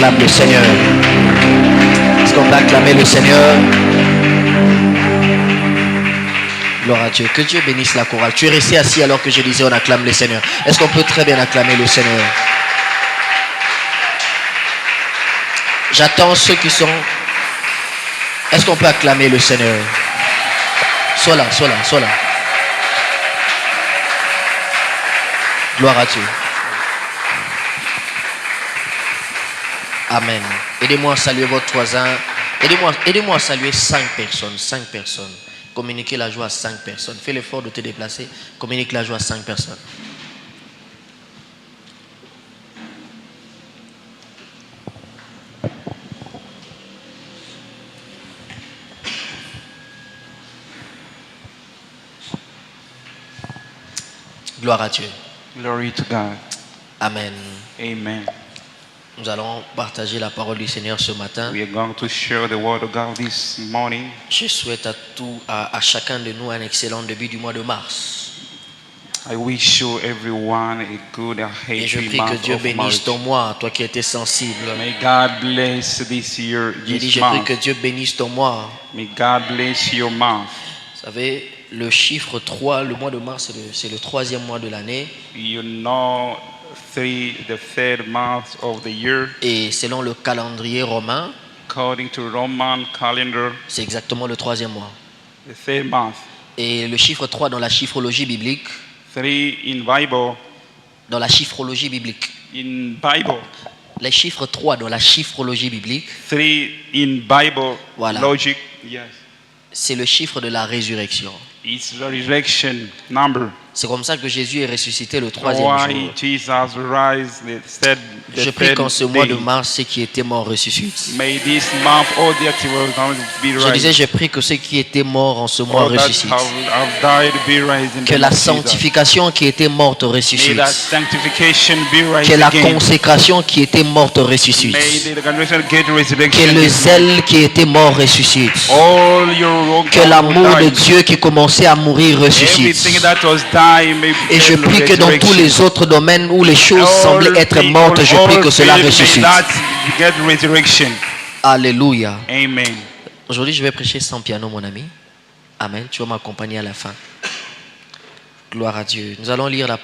acclame le Seigneur? Est-ce qu'on peut acclamer le Seigneur? Gloire à Dieu. Que Dieu bénisse la chorale. Tu es resté assis alors que je disais on acclame le Seigneur. Est-ce qu'on peut très bien acclamer le Seigneur? J'attends ceux qui sont... Est-ce qu'on peut acclamer le Seigneur? Sois là, sois là, sois là. Gloire à Dieu. Amen. Aidez-moi à saluer votre voisin. Aidez-moi à saluer 5 personnes. 5 personnes. Communiquez la joie à 5 personnes. Fais l'effort de te déplacer. Communique la joie à 5 personnes. Gloire à Dieu. Glory to God. Amen. Amen. Nous allons partager la parole du Seigneur ce matin. We are going to share the word of God this morning. Je souhaite à chacun de nous un excellent début du mois de mars. I wish you everyone a good and Et je happy prie que month Dieu of bénisse March. ton mois, toi qui étais sensible. May God bless this year, J'ai dit, this je prie month. que Dieu bénisse ton mois. May God bless your month. Vous savez, le chiffre 3, le mois de mars, c'est le 3e mois de l'année. You know, the third month of the year, Et selon le calendrier romain, according to Roman calendar, c'est exactement le 3e mois. the third month. Et le chiffre 3 dans la chiffrologie biblique, 3 in Bible, dans la chiffrologie biblique, in Bible. les chiffres 3 dans la chiffrologie biblique, 3 in Bible Voilà. logic, yes. c'est le chiffre de la résurrection. It's the resurrection number. C'est comme ça que Jésus est ressuscité le 3e Why jour. Jesus rise the Je prie qu'en ce mois de day. mars, ceux qui étaient morts ressuscitent. May this month all the activities be Je disais, raised. je prie que ceux qui étaient morts en ce mois All that ressuscitent. have died be raised in Que the la name of Jesus. sanctification qui était morte May ressuscite. that sanctification be raised Que la again. consécration qui était morte ressuscite. May the congregation get Que resurrection. le zèle qui était mort ressuscite. All your Que l'amour de Dieu qui commençait à mourir everything ressuscite. that was dying may Et je become prie que dans tous resurrection. les autres domaines où les choses semblaient être mortes, je prie que cela ressuscite. That get resurrection. Alléluia. Amen. Aujourd'hui, je vais prêcher sans piano, mon ami. Amen. Tu vas m'accompagner à la fin. Gloire à Dieu. Nous allons lire la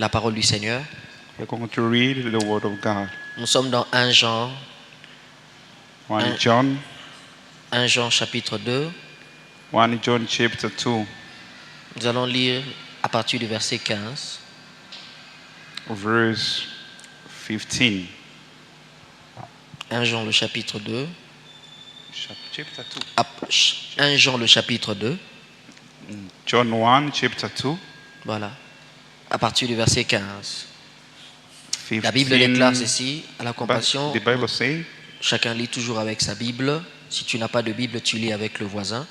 parole du Seigneur. We're going to read the word of God. Nous sommes dans 1 Jean, 1 John, 1 Jean chapitre 2. 1 John chapter 2, Nous allons lire à partir du verset 15. verse 15. 1 Jean le chapitre 2. Chapter 2. 1 Jean le chapitre 2. John 1, chapter 2. Voilà. À partir du verset 15. 15. La Bible déclare ceci à la But compassion. the Bible says, Chacun lit toujours avec sa Bible. Si tu n'as pas de Bible, tu lis avec le voisin.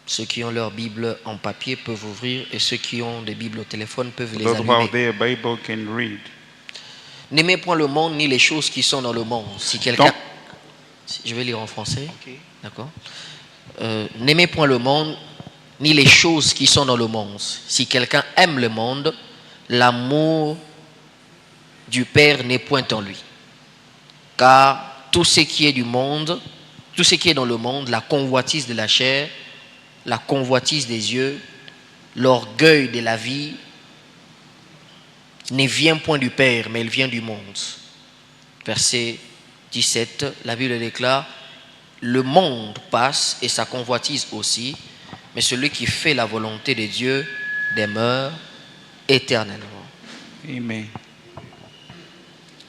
Ceux qui ont leur Bible en papier peuvent ouvrir et ceux qui ont des Bibles au téléphone peuvent les those who have allumer. their Bible can read. N'aimez point le monde ni les choses qui sont dans le monde. Si quelqu'un... Donc- Je vais lire en français. D'accord. N'aimez point le monde ni les choses qui sont dans le monde. Si quelqu'un aime le monde, l'amour du Père n'est point en lui. Car tout ce qui est du monde, tout ce qui est dans le monde, la convoitise de la chair, la convoitise des yeux, l'orgueil de la vie, ne vient point du Père, mais il vient du monde. Verset 17, la Bible déclare, le monde passe et sa convoitise aussi, mais celui qui fait la volonté de Dieu demeure éternellement. Amen.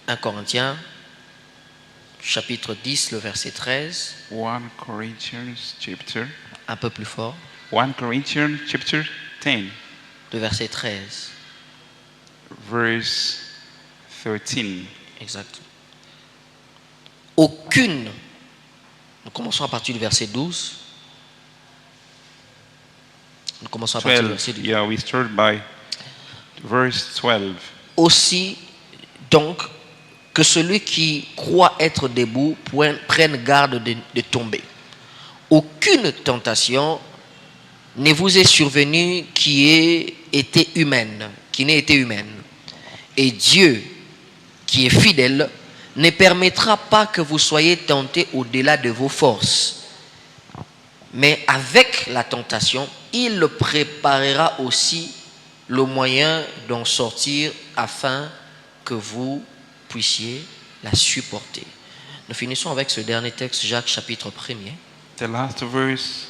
1 Corinthiens, chapitre 10, le verset 13, 1 Corinthians chapter. un peu plus fort, 1 Corinthians chapter 10, le verset 13, verse 13. exact. Aucune, nous commençons à partir du verset 12, nous commençons à partir du 12. verset 12. Yeah, we start by verse 12. Aussi, donc, que celui qui croit être debout prenne garde de tomber. Aucune tentation ne vous est survenue qui n'ait été humaine. Et Dieu, qui est fidèle, ne permettra pas que vous soyez tentés au-delà de vos forces. Mais avec la tentation, il préparera aussi le moyen d'en sortir afin que vous puissiez la supporter. Nous finissons avec ce dernier texte, Jacques chapitre 1er. The last verse,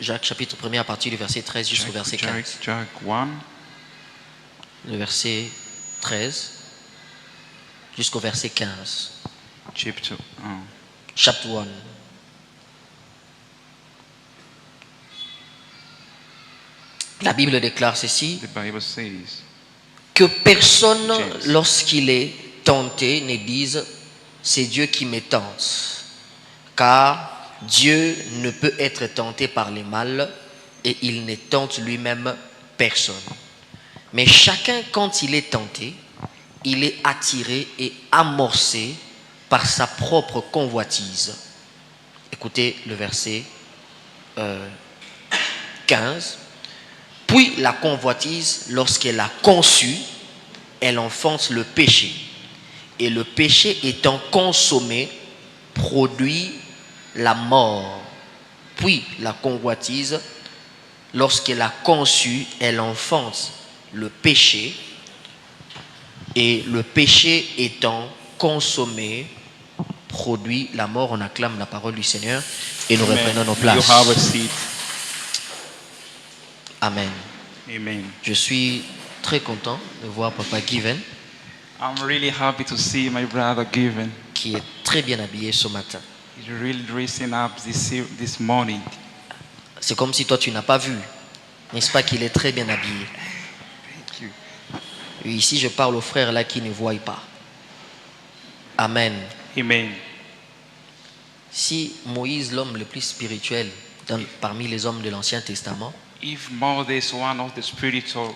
Jacques chapitre 1er à partir du verset 13 jusqu'au verset 15. Jacques 1, Le verset 13 jusqu'au verset 15. chapter, Chapter 1. La Bible déclare ceci, the Bible says, que personne, James. lorsqu'il est tenté, ne dise « c'est Dieu qui me tente ». Car Dieu ne peut être tenté par le mal et il ne tente lui-même personne. Mais chacun, quand il est tenté, il est attiré et amorcé par sa propre convoitise. Écoutez le verset 15. Puis la convoitise, lorsqu'elle a conçu, elle enfonce le péché. Et le péché étant consommé, produit la mort. Puis la convoitise, lorsqu'elle a conçu, elle enfonce le péché. Et le péché étant consommé, produit la mort. On acclame la parole du Seigneur et nous reprenons nos you places. have a seat. Amen. Amen. Je suis très content de voir Papa Given I'm really happy to see my brother Given. qui est très bien habillé ce matin. He's really dressing up this morning. C'est comme si toi tu n'as pas vu, n'est-ce pas qu'il est très bien habillé. Thank you. Et ici je parle aux frères là qui ne voient pas. Amen. Amen. Si Moïse, l'homme le plus spirituel parmi les hommes de l'Ancien Testament, If Moses, one of the spiritual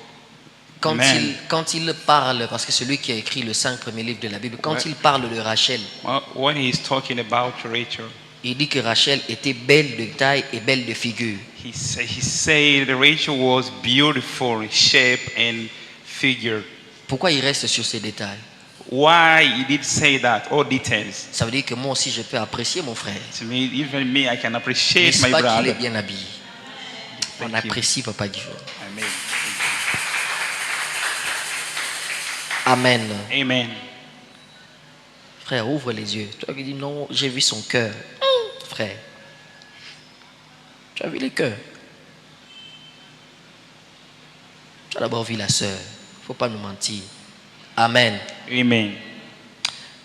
quand men, il parle, parce que celui qui a écrit le 5 premiers livres de la Bible, quand il parle de Rachel, when he's talking about Rachel, il dit que Rachel était belle de taille et belle de figure. he said that Rachel was beautiful in shape and figure. Pourquoi il reste sur ces détails? Why he did say that, all details. Ça veut dire que moi aussi je peux apprécier mon frère. To me, even me, I can appreciate N'est-ce my pas qu'il est brother. bien habillé? On Thank you. apprécie Papa Guillaume. Amen. Amen. Amen. Frère, ouvre les yeux. Toi qui dis non, j'ai vu son cœur. Frère, tu as vu le cœur. Tu as d'abord vu la sœur. Il ne faut pas nous mentir. Amen. Amen.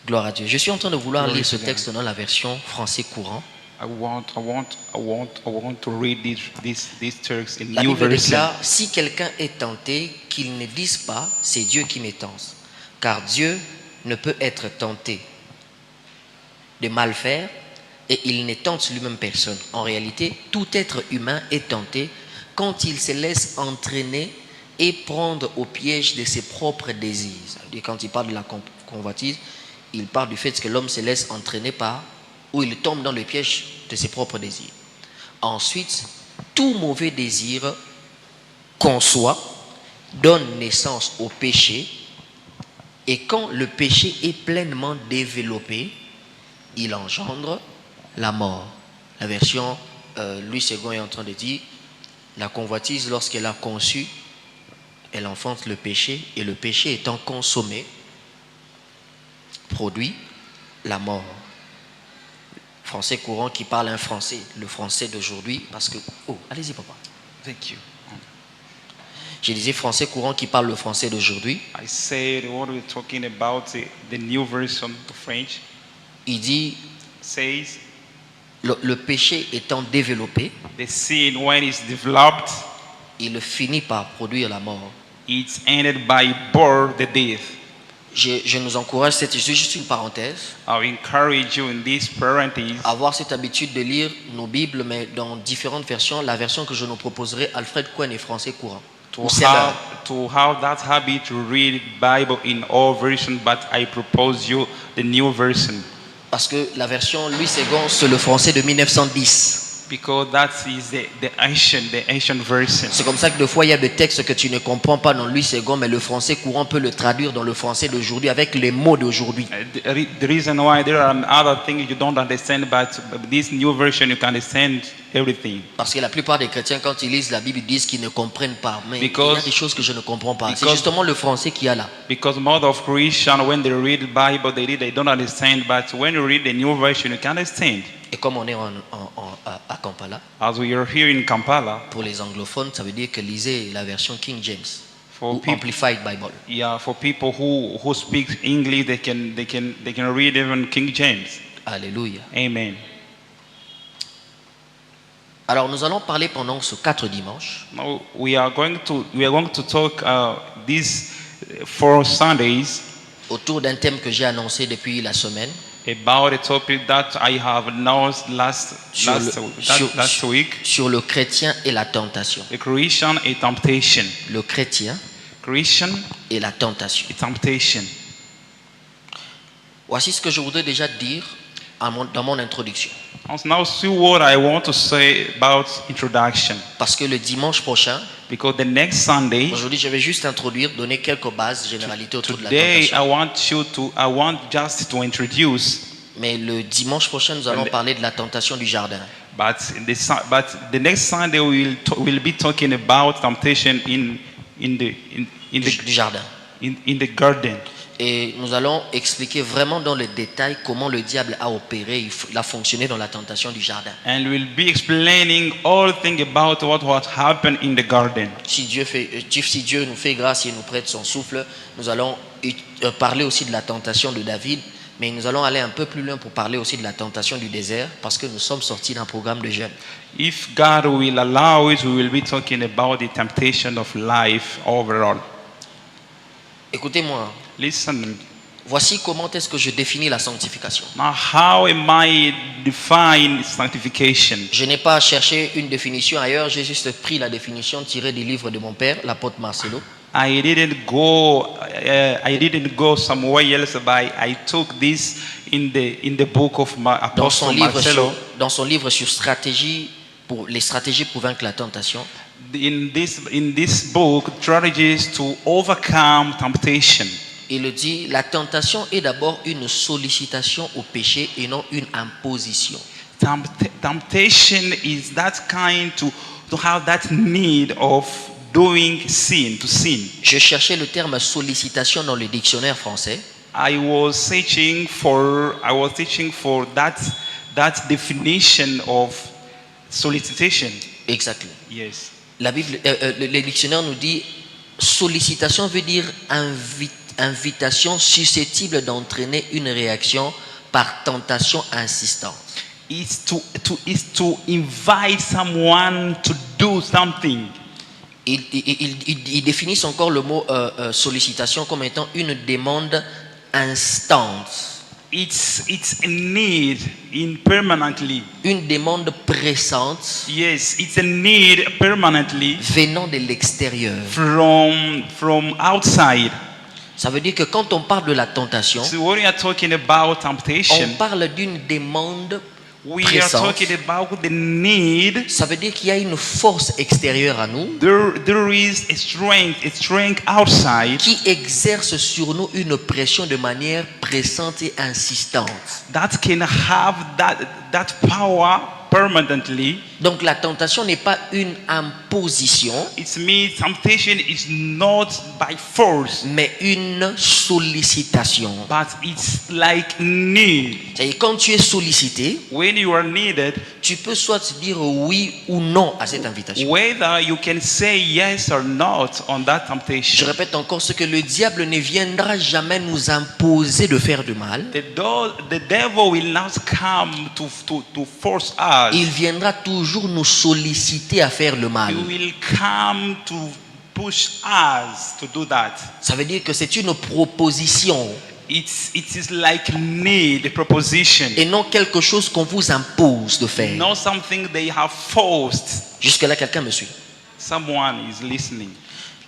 Gloire à Dieu. Je suis en train de vouloir Glory lire ce to God. texte dans la version français courant. I want to read this text in La new Bible version. déclare, si quelqu'un est tenté, qu'il ne dise pas, c'est Dieu qui me tente. Car Dieu ne peut être tenté de mal faire et il ne tente lui-même personne. En réalité, tout être humain est tenté quand il se laisse entraîner et prendre au piège de ses propres désirs. C'est-à-dire, quand il parle de la convoitise, il parle du fait que l'homme se laisse entraîner par, ou il tombe dans le piège de ses propres désirs. Ensuite, tout mauvais désir conçoit, donne naissance au péché, et quand le péché est pleinement développé, il engendre la mort. La version Louis II est en train de dire, la convoitise, lorsqu'elle a conçu, elle enfonce le péché, et le péché étant consommé, produit la mort. Français courant qui parle un français, le français d'aujourd'hui, parce que... Oh, allez-y papa. Thank you. Je disais français courant qui parle le français d'aujourd'hui. I said what we're talking about, the new version of French Il dit, says le péché étant développé, the sin when it's developed, il finit par produire la mort. it's ended by birth, the death. Je nous encourage, c'est juste une parenthèse, I encourage you in this parenthesis à avoir cette habitude de lire nos Bibles, mais dans différentes versions. La version que je nous proposerai, Alfred Cohen est français courant. Ou Seller. to have that habit to read Bible in all versions, but I propose you the new version. Parce que la version Louis II, c'est le français de 1910. Because that is the ancient version. C'est comme ça que des fois il y a des textes que tu ne comprends pas dans Louis II, mais le français courant peut le traduire dans le français d'aujourd'hui avec les mots d'aujourd'hui. The reason why there are other things you don't understand, but this new version you can understand everything. Parce que la plupart des chrétiens, quand ils lisent la Bible, ils disent qu'ils ne comprennent pas. Mais il y Because- a des choses que je ne comprends pas. C'est because- justement le français qu'il y a là. Because most of Christians, when they read the Bible, they don't understand. But when you read the new version, you can understand. Et comme on est à Kampala, As we are here in Kampala, pour les anglophones, ça veut dire que lisez la version King James for ou people, Amplified Bible. yeah, for people who speak English, they can read even King James. Alléluia. Amen. Alors nous allons parler pendant ces 4 dimanches Now we are going to talk these 4 Sundays autour d'un thème que j'ai annoncé depuis la semaine. about a topic that I have announced last week: sur le chrétien et la tentation. the Christian and temptation. Le chrétien Christian et la tentation. and temptation. Voici ce que je voudrais déjà dire dans mon introduction. Now see what I want to say about introduction. Parce que le dimanche prochain, Because the next Sunday, aujourd'hui je vais juste introduire, donner quelques bases, généralités autour de la today tentation. I want just to introduce, Mais le dimanche prochain, nous allons parler de la tentation du jardin. but the next Sunday we'll be talking about temptation in Du jardin. the garden. Et nous allons expliquer vraiment dans le détail comment le diable a opéré, il a fonctionné dans la tentation du jardin. And we'll be explaining all things about what happened in the garden. Si Dieu nous fait grâce et nous prête son souffle, nous allons parler aussi de la tentation de David, mais nous allons aller un peu plus loin pour parler aussi de la tentation du désert, parce que nous sommes sortis d'un programme de jeûne. If God will allow it, we will be talking about the temptation of life overall. Écoutez-moi, Listen, voici comment est-ce que je définis la sanctification. now how am I define sanctification? Je n'ai pas cherché une définition ailleurs, j'ai juste pris la définition tirée des livres de mon père, l'apôtre Marcelo. I didn't go somewhere else, but I took this in the book of my Dans son Apostle livre Marcelo. dans son livre sur les stratégies pour vaincre la tentation, In this book, strategies to overcome temptation. il dit la tentation est d'abord une sollicitation au péché et non une imposition. Temptation is that kind to have that need of doing sin, to sin. Je cherchais le terme sollicitation dans le dictionnaire français. I was searching for that definition of solicitation. Exactement. Yes. La Bible, le dictionnaire nous dit sollicitation veut dire invitation susceptible d'entraîner une réaction par tentation insistante. It's to invite someone to do something. Ils définissent encore le mot sollicitation comme étant une demande instante. It's a need permanently. Une demande pressante Yes, it's a need permanently venant de l'extérieur. from outside. Ça veut dire que quand on parle de la tentation, So when we are talking about on temptation, parle d'une demande we are pressante. talking about the need. Ça veut dire qu'il y a une force extérieure à nous There is a strength outside qui exerce sur nous une pression de manière pressante et insistante. that can have that power permanently. Donc la tentation n'est pas une imposition, It means temptation is not by force, mais une sollicitation. but it's like need. C'est-à-dire quand tu es sollicité, When you are needed, tu peux soit dire oui ou non à cette invitation. whether you can say yes or not on that Je temptation. répète encore ce que le diable ne viendra jamais nous imposer de faire du mal. The devil will not come to force us. Il viendra toujours nous solliciter à faire le mal. He will come to push us to do that. Ça veut dire que c'est une proposition It is like need, a proposition, et non quelque chose qu'on vous impose de faire. not something they have forced. Jusque-là, quelqu'un me suit. Someone is listening.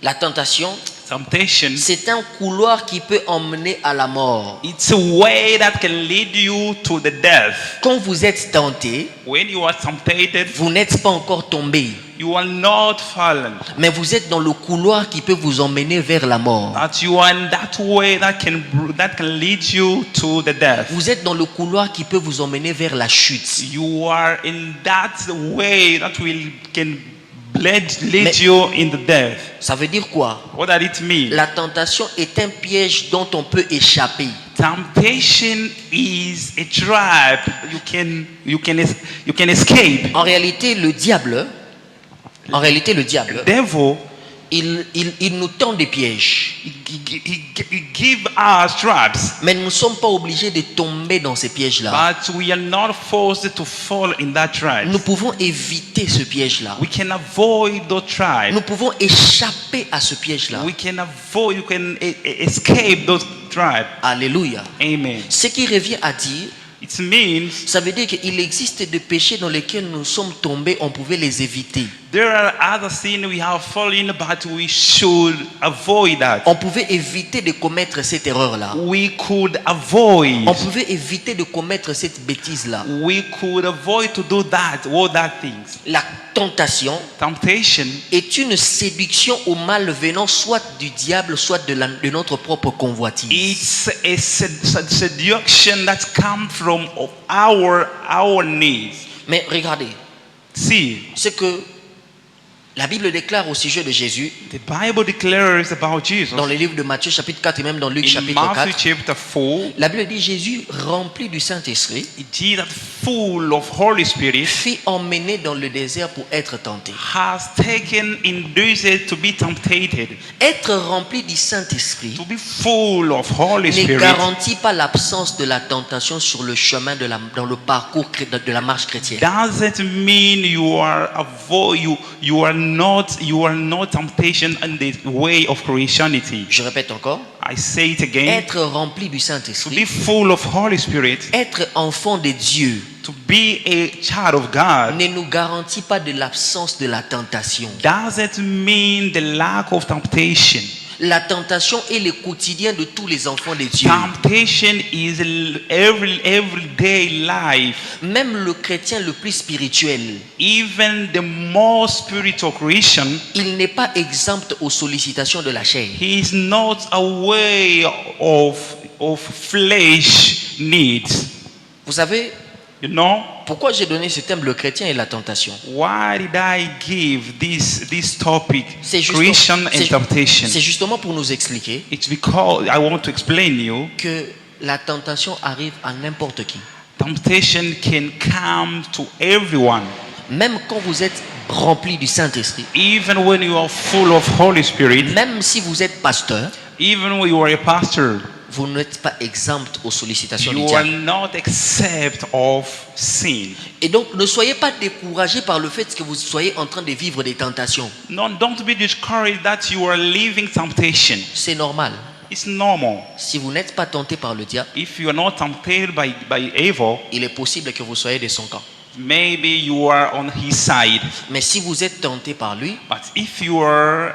La tentation, Temptation, c'est un couloir qui peut emmener à la mort. it's a way that can lead you to the death. Quand vous êtes tenté, When you are tempted, vous n'êtes pas encore tombé, you are not fallen. mais vous êtes dans le couloir qui peut vous emmener vers la mort. That you are in that way that can lead you to the death. Vous êtes dans le couloir qui peut vous emmener vers la chute. You are in that way that can lead Mais- you in the death. Ça veut dire quoi? What does it mean? La tentation est un piège dont on peut échapper. Temptation is a trap you can escape. En réalité, le diable, Devil, il nous tend des pièges. he give us traps, Mais nous ne sommes pas obligés de tomber dans ces pièges-là. but we are not forced to fall in that trap. Nous pouvons éviter ce piège-là. We can avoid those traps. Nous pouvons échapper à ce piège-là. We can avoid. You can escape those traps. Alléluia. Amen. Ce qui revient à dire, It means ça veut dire qu'il existe des péchés dans lesquels nous sommes tombés, on pouvait les éviter. there are other sins we have fallen, but we should avoid that. On pouvait éviter de commettre cette erreur-là. We could avoid. On pouvait éviter de commettre cette bêtise-là. We could avoid to do that, all that things. La tentation Temptation est une séduction au mal venant soit du diable, soit de notre propre convoitise. it's a seduction that comes from our needs. Mais regardez, See, ce que la Bible déclare au sujet de Jésus, the Bible declares about Jesus dans le livre de Matthieu chapitre 4 et même dans Luc in chapitre Matthew 4, chapter 4. la Bible dit Jésus, rempli du Saint-Esprit, Jesus, full of Holy Spirit, fut emmené dans le désert pour être tenté. has taken in desert to be tempted. Être rempli du Saint-Esprit To be full of Holy ne Spirit garantit pas l'absence de la tentation sur le chemin dans le parcours de la marche chrétienne. doesn't mean you are not temptation in the way of Christianity. Je répète encore, I say it again. être rempli du To be Saint-Esprit, full of Holy Spirit, être enfant de Dieu, to be a child of God, ne nous garantit pas de l'absence de la tentation. doesn't mean the lack of temptation. La tentation est le quotidien de tous les enfants de Dieu. Temptation is everyday life. Même le chrétien le plus spirituel, Even the more spiritual Christian, il n'est pas exempt aux sollicitations de la chair. he is not aware of flesh needs. Vous savez, You know, pourquoi j'ai donné ce thème, le chrétien et la tentation? why did I give this topic, C'est Christian and temptation? c'est justement pour nous expliquer It's because I want to explain you. que la tentation arrive à n'importe qui. Temptation can come to everyone. Même quand vous êtes rempli du Saint-Esprit, Even when you are full of Holy Spirit, même si vous êtes pasteur, even when you are a pastor, vous n'êtes pas exempt aux sollicitations du you are diable. not exempt of sin. Et donc, ne soyez pas découragés par le fait que vous soyez en train de vivre des tentations. No, don't be discouraged that you are living temptation. C'est normal. It's normal. Si vous n'êtes pas tenté par le diable, If you are not tempted by evil, il est possible que vous soyez de son camp. maybe you are on his side. Mais si vous êtes tenté par lui, But if you are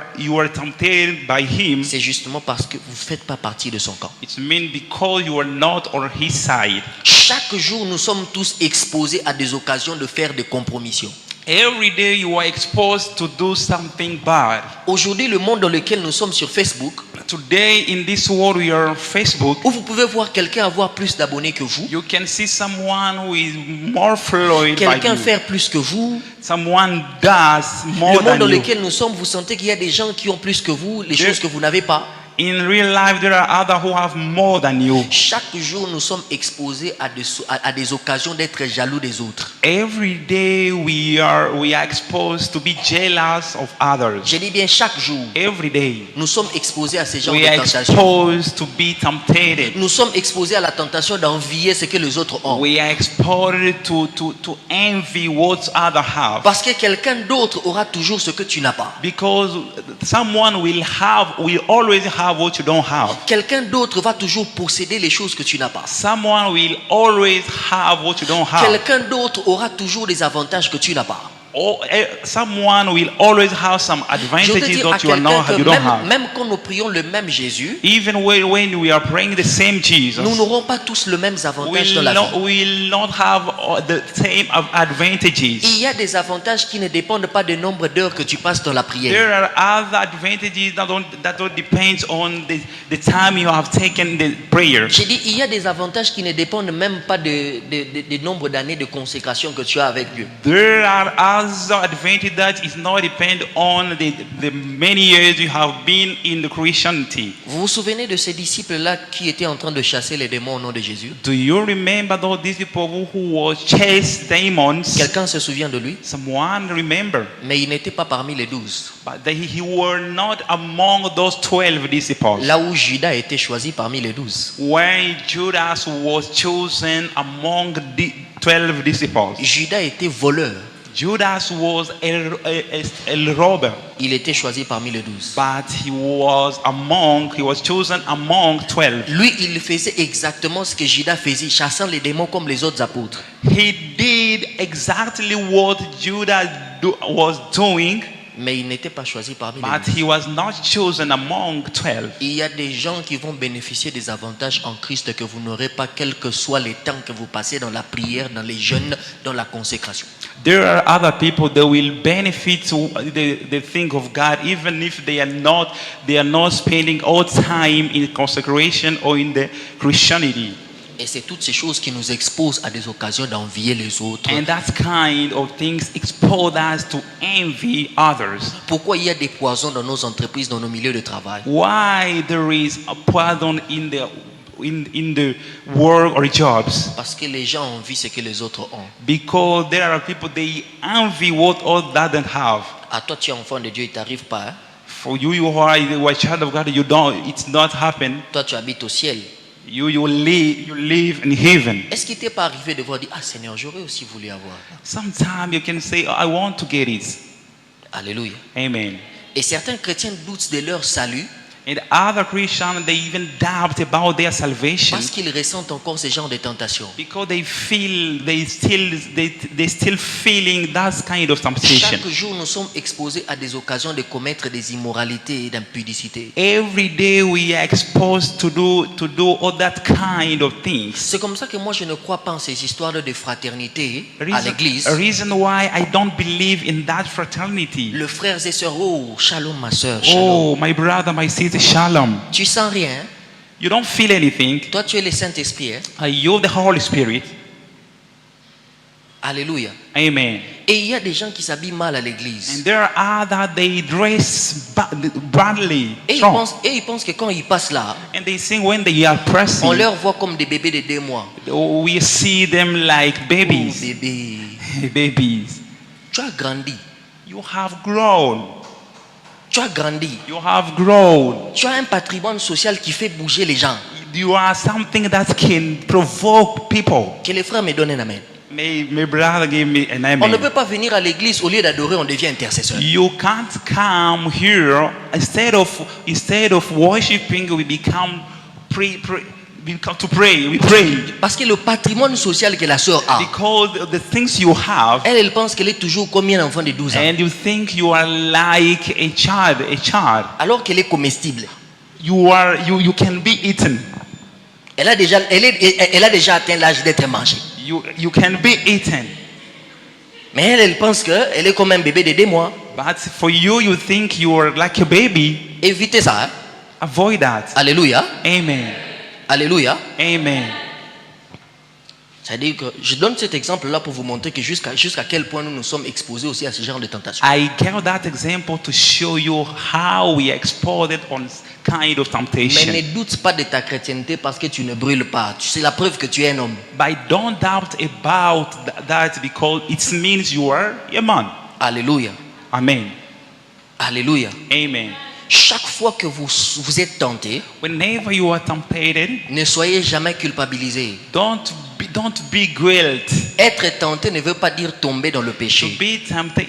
tempted by him, c'est justement parce que vous ne faites pas partie de son camp. it means because you are not on his side. Chaque jour, nous sommes tous exposés à des occasions de faire des compromissions. Every day you are exposed to do something bad. Aujourd'hui, le monde dans lequel nous sommes sur Facebook, Today in this world we are on Facebook, où vous pouvez voir quelqu'un avoir plus d'abonnés que vous, you can see someone who is more followed by quelqu'un you. faire plus que vous. Someone does Le more monde than dans you. lequel nous sommes, vous sentez qu'il y a des gens qui ont plus que vous, les There- choses que vous n'avez pas. In real life, there are others who have more than you. Chaque jour, nous sommes exposés à des occasions d'être jaloux des autres. Every day we are exposed to be jealous of others. J'ai dit bien chaque jour, Every day nous sommes exposés à ces genres we de are tentations. exposed to be tempted. Nous sommes exposés à la tentation d'envier ce que les autres ont. We are exposed to envy what others have. Parce que quelqu'un d'autre aura toujours ce que tu n'as pas. Because someone will always have what you don't have. Quelqu'un d'autre va toujours posséder les choses que tu n'as pas. Someone will always have what you don't have. Quelqu'un d'autre aura toujours des avantages que tu n'as pas. someone will always have some Je voudrais advantages dire à that you are quelqu'un not, que you don't même, have. même quand nous prions le même Jésus, Even when we are praying the same Jesus, nous n'aurons pas tous les mêmes avantages dans la vie. will not have the same advantages. Il y a des avantages qui ne dépendent pas du nombre d'heures que tu passes dans la prière. There are other advantages that don't depend on the time you have taken the prayer. J'ai dit, il y a des avantages qui ne dépendent même pas du nombre d'années de consécration que tu as avec Dieu. There are other advantages that is not depend on the many years you have been in the Christianity. Vous vous souvenez de ces disciples-là qui étaient en train de chasser les démons au nom de Jésus? Do you remember these people who was chased demons? Quelqu'un se souvient de lui? Someone remember, Mais il n'était pas parmi les 12. but he were not among those 12 disciples. Là où Judas a été choisi parmi les 12. When Judas was chosen among the 12 disciples, Judas était voleur. Judas was a robber, Il était choisi parmi les 12. but he was chosen among 12. Lui, il faisait exactement ce que Judas faisait, chassant les démons comme les autres apôtres. He did exactly what Judas was doing, Mais il n'était pas choisi parmi les but 12. he was not chosen among 12. Il y a des gens qui vont bénéficier des avantages en Christ que vous n'aurez pas, quel que soit les temps que vous passez dans la prière, dans les jeûnes, dans la consécration. There are other people that will benefit to the thing of God, even if they are not spending all time in consecration or in the Christianity. Et c'est toutes ces choses qui nous exposent à des occasions d'envier les autres. And that kind of things expose us to envy others. Pourquoi il y a des poisons dans nos entreprises, dans nos milieux de travail? Why there is a poison in the work or jobs? Parce que les gens envient ce que les autres ont. Because there are people they envy what others doesn't have. À toi, tu es enfant de Dieu, il t'arrive pas. Hein? For you are a child of God. It's not happen. Toi, tu habites au ciel. You live in heaven. Est-ce qu'il t'est pas arrivé de voir dire, ah Seigneur, j'aurais aussi voulu avoir? Sometimes you can say, I want to get it. Alléluia. Amen. Et certains chrétiens doutent de leur salut And other Christians, they even doubt about their salvation parce qu'ils ressentent encore ce genre de tentation. because they still feeling that kind of temptation. Chaque jour, nous sommes exposés à des occasions de commettre des immoralités et d'impudicité. Every day we are exposed to do all that kind of things. C'est comme ça que moi, je ne crois pas en ces histoires de fraternité à l'église. A reason why I don't believe in that fraternity. Le frères et sœurs, oh, shalom ma sœur, shalom. Oh, my brother, my sister, shalom. Tu sens rien. You don't feel anything. Toi, tu es le Saint-Esprit. Hein? You're the Holy Spirit. Alléluia. Amen. Et il y a des gens qui s'habillent mal à l'église. And there are others, they dress badly. Et Strong. ils pensent que quand ils passent là, And they think when they are pressing, on leur voit comme des bébés de 2 mois. we see them like Oh, babies. bébé. Babies. Tu as grandi. You have grown. Tu as grandi. You have grown. Tu as un patrimoine social qui fait bouger les gens. You are something that can provoke people. Que les frères me donnent un amen. May brother give me an amen. On ne peut pas venir à l'église, au lieu d'adorer, on devient intercesseur. You can't come here instead of worshiping. We become to pray. We pray Parce que le patrimoine social que la sœur a, because the things you have, elle pense qu'elle est toujours comme un enfant de 12 ans. and you think you are like a child. Alors qu'elle est comestible. You can be eaten. Elle a déjà atteint l'âge d'être mangée. You can be eaten. Mais elle pense qu'elle est comme un bébé de 2 mois. But for you, you think you are like a baby. Évitez ça. Hein? Avoid that. Alléluia. Amen. Alléluia. Amen. C'est-à-dire que je donne cet exemple-là pour vous montrer que jusqu'à quel point nous sommes exposés aussi à ce genre de tentation. I gave that example to show you how we are exposed on kind of Mais temptation. ne doute pas de ta chrétienté parce que tu ne brûles pas. C'est la preuve que tu es un homme. But don't doubt about that because it means you are a man. Alléluia. Amen. Alléluia. Amen. Chaque fois que vous êtes tenté, Whenever you are tempted, ne soyez jamais culpabilisé. don't be guilt. Être tenté ne veut pas dire tomber dans le To péché. be tempted,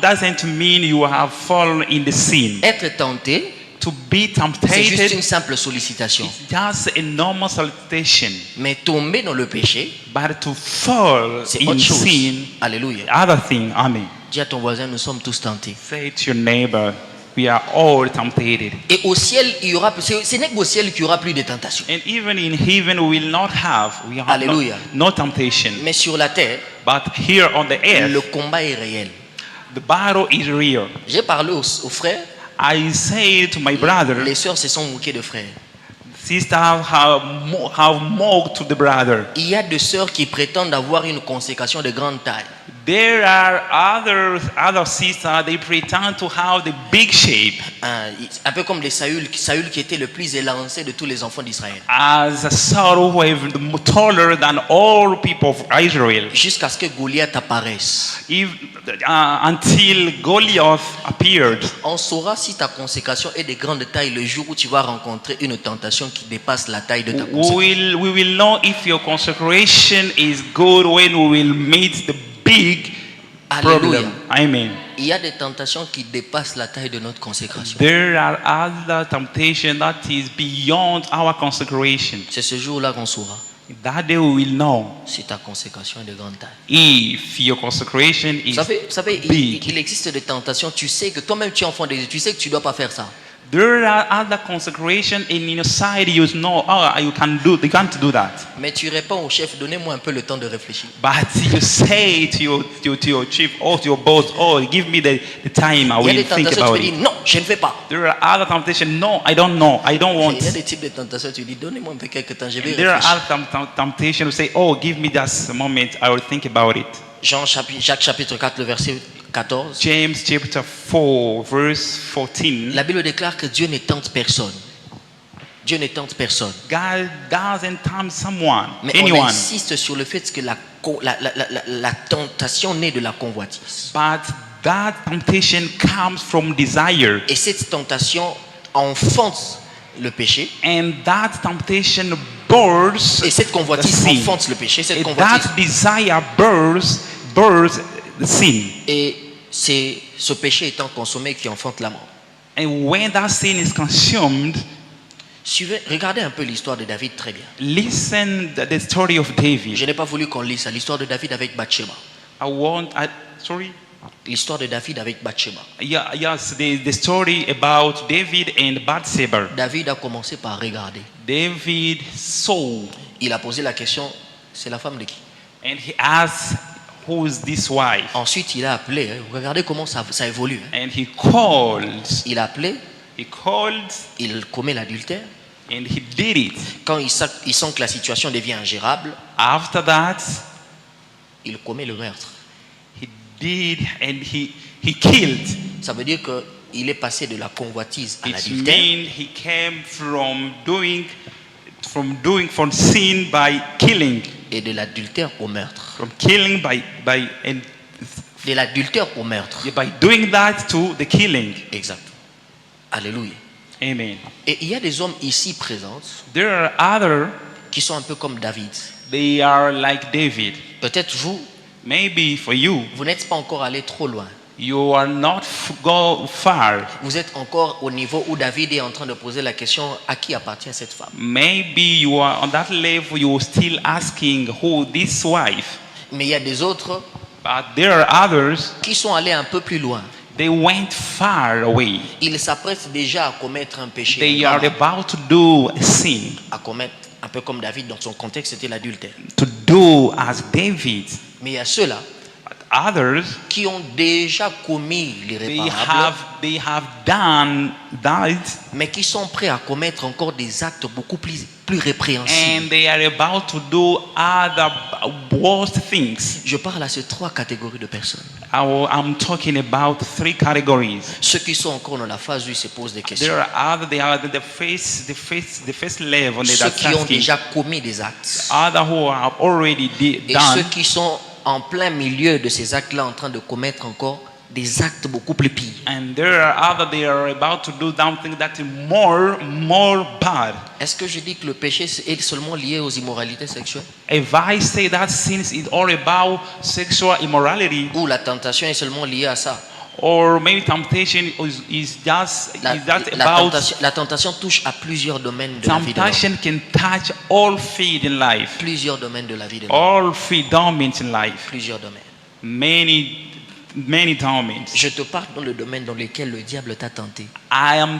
doesn't mean you have fallen in the sin. Être tenté, to be C'est juste une tempted simple sollicitation. is just a normal solicitation. Mais tomber dans le péché, But to fall c'est in autre chose. sin, Alléluia. other thing. Amen. Dis à ton voisin, nous sommes tous tentés. Say to your neighbor, we are all tempted. Et au ciel, il y aura, ce n'est qu'au ciel qu'il y aura plus de tentations. And even in heaven, we will not have, Hallelujah. no temptation. Mais sur la terre, But here on the le earth, combat est réel. the battle is real. J'ai parlé aux frères, I say to my brother, les sœurs se sont moquées de frères. sisters have mocked to the brother. Il y a des sœurs qui prétendent avoir une consécration de grande taille. There are other sisters, they pretend to have the big shape. Un peu comme Saül qui était le plus élancé de tous les enfants d'Israël. As a Saul who is taller than all people of Israel. Jusqu'à ce que Goliath apparaisse. Until Goliath appeared. On saura si ta consécration est de grande taille le jour où tu vas rencontrer une tentation qui dépasse la taille de ta consécration. We will know if your consecration is good when we will meet the big Alléluia. problem. Amen. Il y a des tentations qui dépassent la taille de notre consécration. There are other temptations that is beyond our consecration. C'est ce jour-là qu'on saura That day we will know si ta consécration est de grande taille. if your consecration is Vous savez, big. il existe des tentations. Tu sais que toi-même tu es enfant de Dieu. Tu sais que tu ne dois pas faire ça. There are other consecration in your side you know, you can't do that. Mais tu réponds au chef, donnez-moi un peu le temps de réfléchir. But you say to your chief or to your boss, give me the time, I Il y a will des think tentations, about tu te it. dis non, je ne fais pas. There are other temptations, no, I don't know, I don't want. Il y a des types de tentations, tu dis donnez-moi un peu quelques temps, je vais There are réfléchir. other temptations to say, give me just a moment, I will think about it. Jacques chapitre 4, le verset 14. James chapter 4, verse 14. La Bible déclare que Dieu ne tente personne. Dieu ne tente personne. God doesn't tempt someone, Mais on anyone. insiste sur le fait que la tentation naît de la convoitise. But that temptation comes from desire. Et cette tentation enfonce le péché. And that temptation births Et cette the convoitise sin. enfonce le péché. Cette And convoitise. that desire births the sin. Et c'est ce péché étant consommé qui enfonce la mort. And when that sin is consumed, Regardez un peu l'histoire de David très bien. listen to the story of David. Je n'ai pas voulu qu'on lise ça. L'histoire de David avec Bathsheba. Sorry? L'histoire de David avec Bathsheba. Yeah, yes, the story about David and Bathsheba. David a commencé par regarder. David saw Il a posé la question, c'est la femme de qui? and he asked, who is this wife? Ensuite, il a appelé. Regardez comment ça évolue. And he called, Il a appelé, il commet l'adultère. and he did it. Quand il sent que la situation devient ingérable, After that, il commet le meurtre. he did and he killed. Ça veut dire qu'il est passé de la convoitise à It l'adultère. means he came from sin by killing, Et de l'adultère au meurtre. from killing and De l'adultère au meurtre. by doing that to the killing. Exact. Alléluia. Amen. Et il y a des hommes ici présents There are other, qui sont un peu comme David. they are like David. Peut-être vous, Maybe for you, vous n'êtes pas encore allé trop loin. you are not go far. Vous êtes encore au niveau où David est en train de poser la question à qui appartient cette femme. Maybe you are on that level, you are still asking who this wife. Mais il y a des autres But there are others, qui sont allés un peu plus loin. they went far away. Ils s'apprêtent déjà à commettre un péché. They un are grand mal. about to do a sin, À commettre, un peu comme David, dans son contexte, c'était l'adultère. to do as David. Mais il y a ceux-là But others, qui ont déjà commis l'irréparable, they have done that, mais qui sont prêts à commettre encore des actes beaucoup plus répréhensibles. and they are about to do other worst things. Je parle à ces trois catégories de personnes. I'm talking about three categories. Ceux qui sont encore dans la phase où ils se posent des questions. There are other, they are the first level. Ceux qui ont Asking. déjà commis des actes. Other who have already Et done. ceux qui sont en plein milieu de ces actes-là en train de commettre encore des actes beaucoup plus pires. And there are other, they are about to do something that is more bad. Est-ce que je dis que le péché est seulement lié aux immoralités sexuelles? If I say that sin is all about sexual immorality, Ou la tentation est seulement liée à ça? Or maybe temptation is just about La tentation touche à plusieurs domaines de la vie de l'homme. temptation can touch all field in life, Plusieurs domaines de la vie de l'homme. all field domains in life, Plusieurs domaines. many domains. Je te parle dans le domaine dans lequel le diable t'a tenté. I'm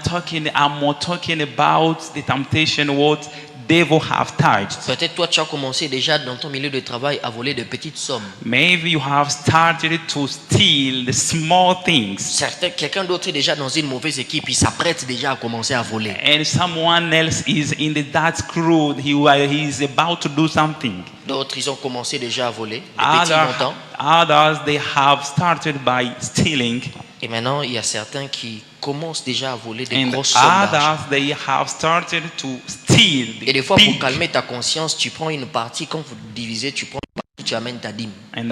more talking about the temptation what devil have touched. Peut-être toi tu as commencé déjà dans ton milieu de travail à voler de petites sommes. Maybe you have started to steal the small things, Quelqu'un d'autre est déjà dans une mauvaise équipe, il s'apprête déjà à commencer à voler. and someone else is in that crew. He is about to do something. D'autres, ils ont commencé déjà à voler de petits montants. Others they have started by stealing, Et maintenant, il y a certains qui commencent déjà à voler des and grosses sommes d'argent. others they have started to steal. Et des fois, big. pour calmer ta conscience, tu prends une partie, quand vous divisez, tu prends une partie, tu amènes ta dîme. And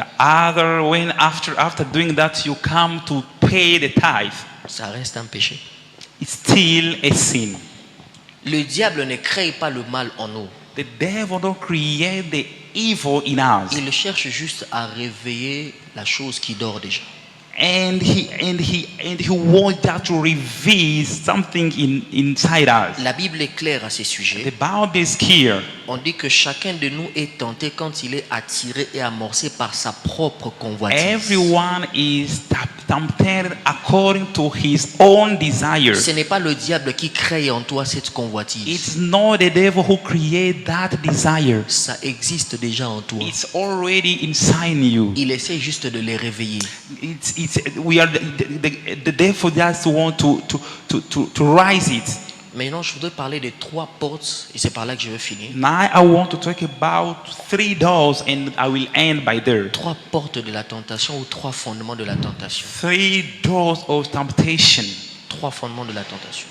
when after doing that you come to pay the tithe, Ça reste un péché. it's still a sin. Le diable ne crée pas le mal en nous. The devil don't create the evil in us, Il cherche juste à réveiller la chose qui dort déjà. and he wants that to reveal something inside us. La Bible est claire à ces sujets. The Bible is clear. On dit que chacun de nous est tenté quand il est attiré et amorcé par sa propre convoitise. Everyone is tempted according to his own desire. Ce n'est pas le diable qui crée en toi cette convoitise. It's not the devil who created that desire. Ça existe déjà en toi. It's already inside you. Il essaie juste de les réveiller. The devil just want to rise it. Maintenant, je voudrais parler de 3 portes et c'est par là que je vais finir. Now I want to talk about 3 doors, and I will end by there. 3 portes de la tentation ou 3 fondements de la tentation. 3 doors of temptation. 3 fondements de la tentation.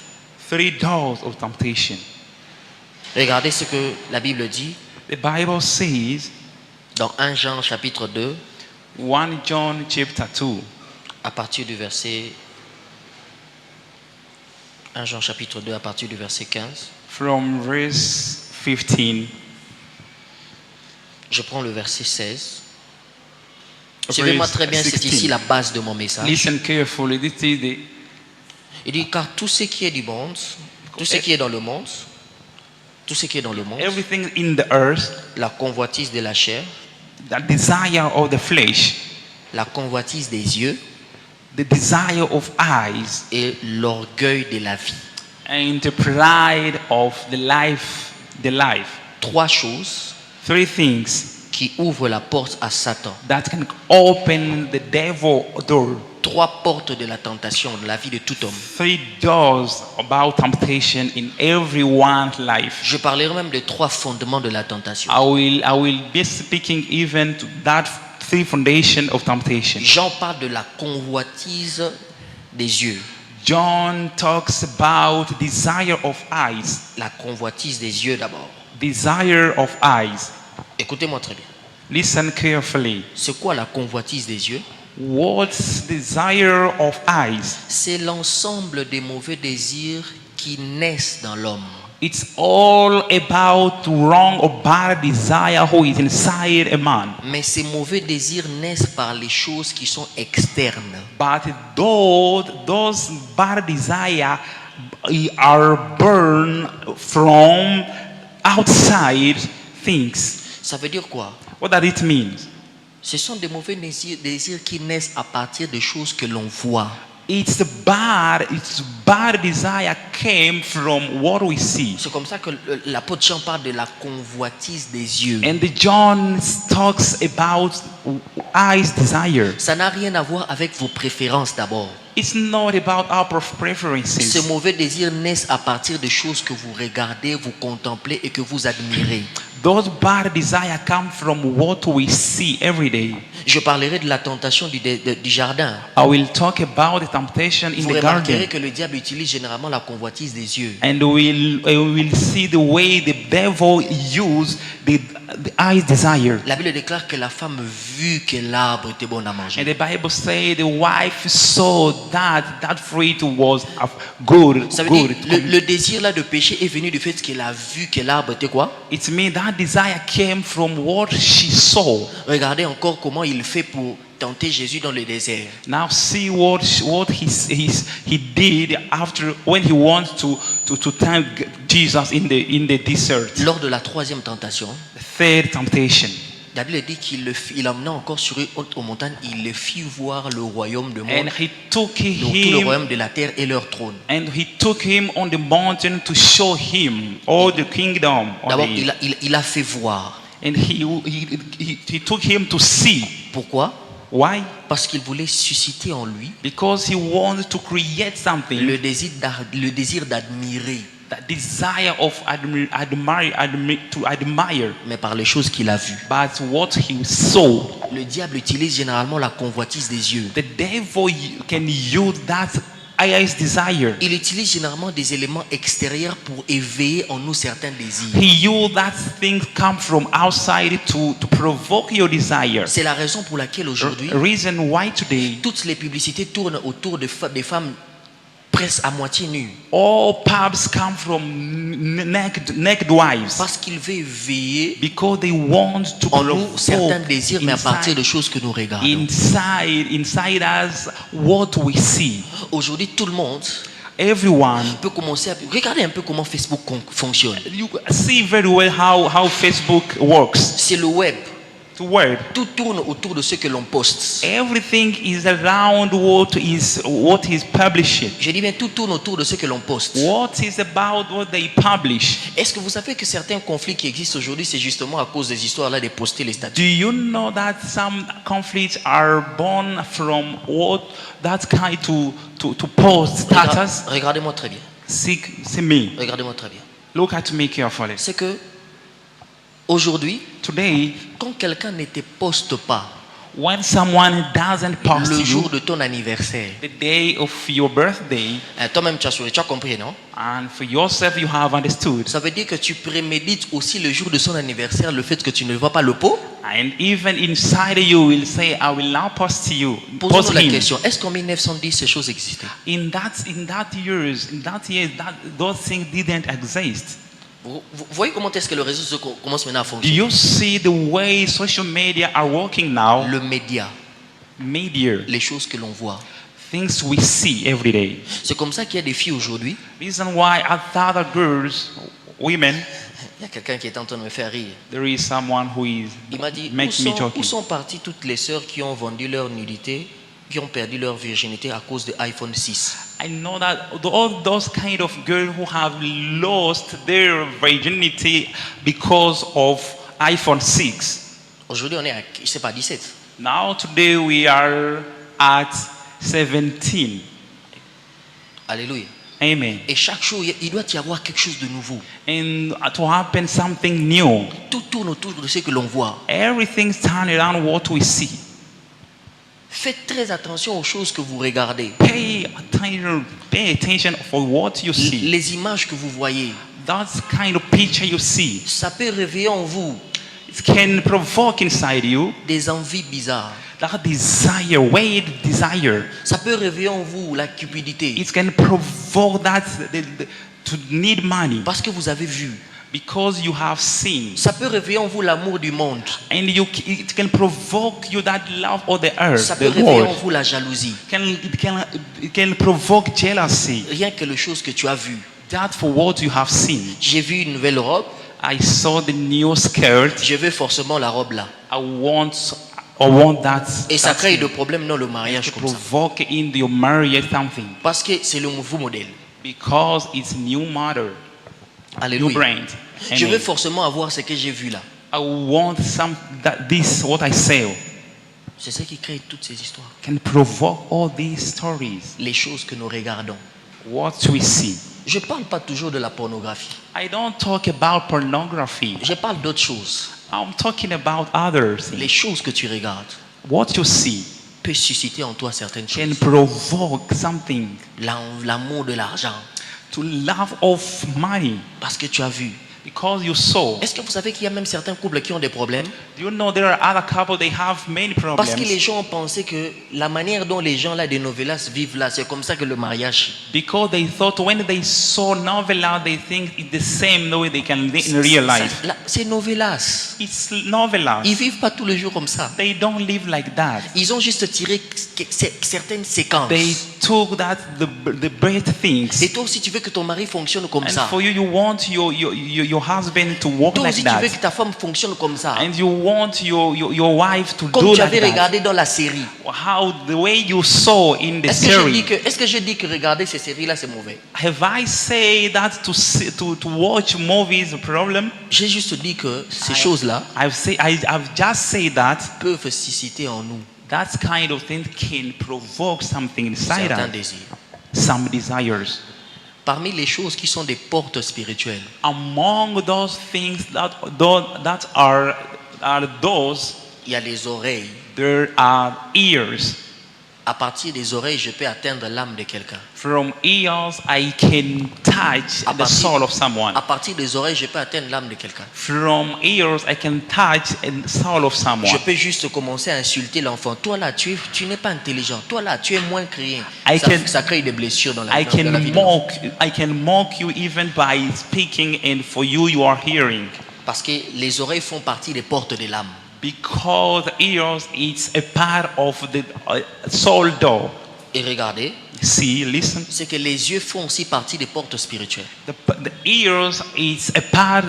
3 doors of temptation. Regardez ce que la Bible dit The Bible says, dans 1 Jean chapitre 2 1 John chapter 2, à partir du verset 1 Jean chapitre 2 à partir du verset 15. from verse 15. Je prends le verset 16. Suivez-moi très bien, c'est 16. ici la base de mon message. Listen carefully. This is the Il dit car tout ce qui est du monde, tout ce qui est dans le monde, tout ce qui est dans le monde, everything in the earth, la convoitise de la chair, the desire of the flesh, la convoitise des yeux the desire of eyes, et l'orgueil de la vie. and the pride of the life. 3 choses 3 things qui ouvrent la porte à Satan. that can open the devil door. 3 portes de la tentation de la vie de tout homme. 3 doors about temptation in everyone's life. Je parlerai même de 3 fondements de la tentation. I will be speaking even to that 3 foundation of temptation. Jean parle de la convoitise des yeux. John talks about desire of eyes. La convoitise des yeux d'abord. Desire of eyes. Écoutez-moi très bien. Listen carefully. C'est quoi la convoitise des yeux? What's desire of eyes? C'est l'ensemble des mauvais désirs qui naissent dans l'homme. It's all about wrong or bad desire who is inside a man. Mais ces mauvais désirs naissent par les choses qui sont externes. But those bad desire are born from outside things. Ça veut dire quoi? What does it mean? Ce sont des mauvais désirs qui naissent à partir de choses que l'on voit. It's bad desire came from what we see. C'est comme ça que l'apôtre Jean parle de la convoitise des yeux. And John talks about eyes desire. Ça n'a rien à voir avec vos préférences d'abord. It's not about our Ces preferences. mauvais désirs naissent à partir de choses que vous regardez, vous contemplez et que vous admirez. Those bad desire come from what we see every day. Je parlerai de la tentation du jardin. I will talk about the temptation in Vous the remarquerez garden. que le diable utilise généralement la convoitise des yeux. And we will see the way the devil use the eyes desire. La Bible déclare que la femme vit que l'arbre était bon à And manger. the Bible says the wife saw that fruit was good. Ça veut good. dire le désir là de péché est venu du fait qu'elle a vu que l'arbre était quoi? It means that desire came from what she saw. Regardez encore comment il fait pour tenter Jésus dans le désert. Now see what he did after when he wants to tempt Jesus in the desert. Lors de la troisième tentation, The third temptation. la Bible dit qu'il emmena encore sur eux aux montagnes, il les fit voir le royaume de And monde, he took donc tout le him royaume de la terre et leur trône. and he took him on the mountain to show him all the kingdom. D'abord, il a fait voir. And he took him to see. Pourquoi? Why? Parce qu'il voulait susciter en lui Because he wanted to create something. le désir d'admirer, That desire of to admire, mais par les choses qu'il a vues. but what he saw. Le diable utilise généralement la convoitise des yeux. The devil can use that eyes desire. Il utilise généralement des éléments extérieurs pour éveiller en nous certains désirs. He used that things come from outside to provoke your desire. C'est la raison pour laquelle aujourd'hui, Reason why today toutes les publicités tournent autour des femmes presque à moitié nues. all pubs come from naked wives. Parce qu'il veut éveiller Because they want to en nous certains provoke désirs, mais à partir de choses que nous regardons. inside us what we see. Aujourd'hui, tout le monde Everyone, peut commencer à... Regardez un peu comment Facebook fonctionne. you see very well how Facebook works. C'est le web. To work. Tout tourne autour de ce que l'on poste. Everything is around what is published. Je dis bien, tout tourne autour de ce que l'on poste. What is about what they publish. Est-ce que vous savez que certains conflits qui existent aujourd'hui, c'est justement à cause des histoires là de poster les statuts? Do you know that some conflicts are born from what that kind to post status? Regardez-moi très bien. See me. Regardez-moi très bien. Look at me carefully. C'est que aujourd'hui, Today, quand quelqu'un ne te poste pas when someone doesn't post le you jour de ton anniversaire, the day of your birthday, toi-même tu as compris, non? and for yourself you have understood, Ça veut dire que tu prémédites aussi le jour de son anniversaire le fait que tu ne vois pas le pot. and even inside you will say, I will now post you. Posons-nous Post la him. question, est-ce qu'en 1910 ces choses existaient? In that years, those things didn't exist. Vous voyez comment est-ce que le réseau commence maintenant à Do fonctionner? you see the way social media are working now? Le média, Media, les choses que l'on voit. things we see every day. C'est comme ça qu'il y a des filles aujourd'hui. Reason why other girls, women, Il y a quelqu'un qui est en train de me faire rire. there is someone who is Il m'a dit, make me où joking. sont parties toutes les sœurs qui ont vendu leur nudité, qui ont perdu leur virginité à cause de iPhone 6? I know that all those kind of girls who have lost their virginity because of iPhone 6. Aujourd'hui, on est à, je sais pas, 17. Now today we are at 17. Alléluia. Amen. Et chaque jour, il doit y avoir quelque chose de nouveau. And to happen something new. Tout tourne autour de ce que l'on voit. Everything's turned around what we see. Faites très attention aux choses que vous regardez. Pay attention for what you see. Les images que vous voyez, That kind of picture you see. ça peut réveiller en vous It can provoke inside you des envies bizarres. that desire, weird desire. Ça peut réveiller en vous la cupidité. It can provoke that to need money Parce que vous avez vu. because you have seen. Ça peut réveiller en vous l'amour du monde. And it can provoke you that love of the earth, Ça peut the réveiller en world. vous la jalousie. It can provoke jealousy. Rien que les choses que tu as vues. That for what you have seen. J'ai vu une nouvelle robe. I saw the new skirt. Je veux forcément la robe là. I want that. Et ça that crée thing. de problèmes dans le mariage To comme ça. provoke in your marriage something Parce que c'est le nouveau modèle. because it's new mother, new Alléluia. brand. Je veux Amen. forcément avoir ce que j'ai vu là. I want this what I say C'est ce qui crée toutes ces histoires. can provoke all these stories. Les choses que nous regardons. What we see. Je ne parle pas toujours de la pornographie. I don't talk about pornography. Je parle d'autres choses. I'm talking about other Les things. choses que tu regardes What you see peuvent susciter en toi certaines can choses. provoke something L'amour de l'argent. to love of money Parce que tu as vu. Because you sow. Est-ce que vous savez qu'il y a même certains couples qui ont des problèmes? Do you know there are other couples, they have many Parce que les problems? gens ont pensé que la manière dont les gens là de novelas vivent là, c'est comme ça que le mariage. Because they thought when they saw novella, they think it's the same way they can live in real life. C'est novelas. It's novella. Ils vivent pas tous les jours comme ça. They don't live like that. Ils ont juste tiré certaines séquences. They took that the great things. Et toi aussi, tu veux que ton mari fonctionne comme And ça. for you, you want your husband to walk Toi like aussi, tu veux that. que ta femme fonctionne comme ça. And you want your wife to Comme do tu like avais that. regardé dans la série. How the way you saw in the Est-ce series. que je dis que regarder ces séries-là, c'est mauvais? Have I said that to watch movies a problem? J'ai juste dit que ces choses-là I've just said that peuvent susciter en nous that kind of thing can provoke something inside certains us, désirs. some desires. Parmi les choses qui sont des portes spirituelles, Among those things that are those, il y a les oreilles. there are ears. À partir des oreilles, je peux atteindre l'âme de quelqu'un. From ears, I can touch the soul of someone. À partir des oreilles, je peux atteindre l'âme de quelqu'un. From ears, I can touch the soul of someone. Je peux juste commencer à insulter l'enfant. Toi là, tu n'es pas intelligent. Toi là, tu es moins créé. Ça crée des blessures dans la vie de l'enfant. I can mock you even by speaking, and for you, you are hearing. Parce que les oreilles font partie des portes de l'âme. Because ears, it's a part of the soul door. Et regardez, See, listen. c'est que les yeux font aussi partie des portes spirituelles. The ears, it's a part.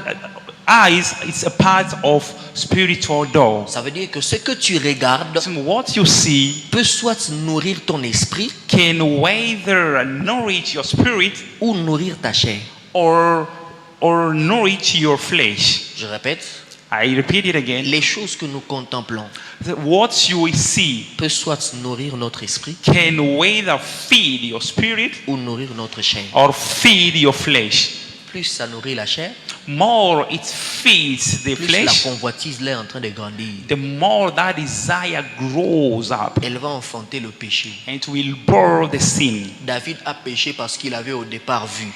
Eyes, it's a part of spiritual door. Ça veut dire que ce que tu regardes So what you see peut soit nourrir ton esprit can either nourish your spirit ou nourrir ta chair. or nourish your flesh. Je répète, I repeat it again. les choses que nous contemplons What you see peut soit nourrir notre esprit can either feed your spirit ou nourrir notre chair. or feed your flesh. Plus ça nourrit la chair, More it feeds the plus la flesh, convoitise là est en train de grandir. the more that desire grows up Elle va enfanter le péché. and will burn the sin. David a péché parce qu'il avait au départ vu.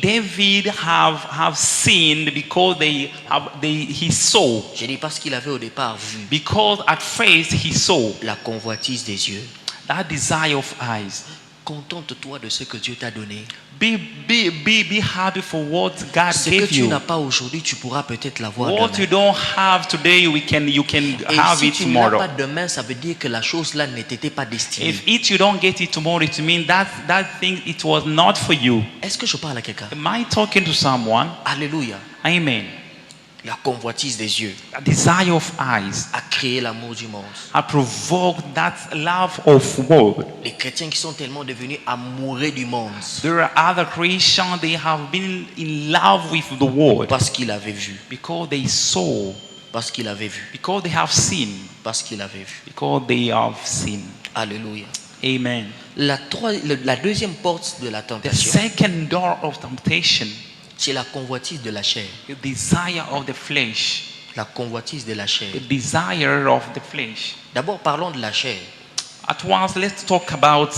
David have sinned because he saw. Je dis parce qu'il avait au départ vu Because at first he saw la convoitise des yeux. that desire of eyes. Contente-toi de ce que Dieu t'a donné. Be happy for what God Ce que gave tu you. n'as pas aujourd'hui, tu pourras peut-être l'avoir What you demain. don't have today, you can Et have si it tu ne l'as tomorrow. pas demain, ça veut dire que la chose là ne t'était pas destinée. If you don't get it tomorrow, it means that thing it was not for you. Est-ce que je parle à quelqu'un? Am I talking to someone? Alléluia. Amen. La convoitise des yeux A desire of eyes a créé l'amour du monde. have provoked that love of world. Les chrétiens qui sont tellement devenus amoureux du monde There are other Christians, they have been in love with the world parce qu'ils avaient vu, because they saw, parce qu'ils avaient vu, because they have seen, parce qu'ils avaient vu. because they have seen. Alléluia. Amen. La deuxième porte de la The tentation, second door of temptation, c'est la convoitise de la chair. the desire of the flesh. La convoitise de la chair. The desire of the flesh. D'abord, parlons de la chair. At once, let's talk about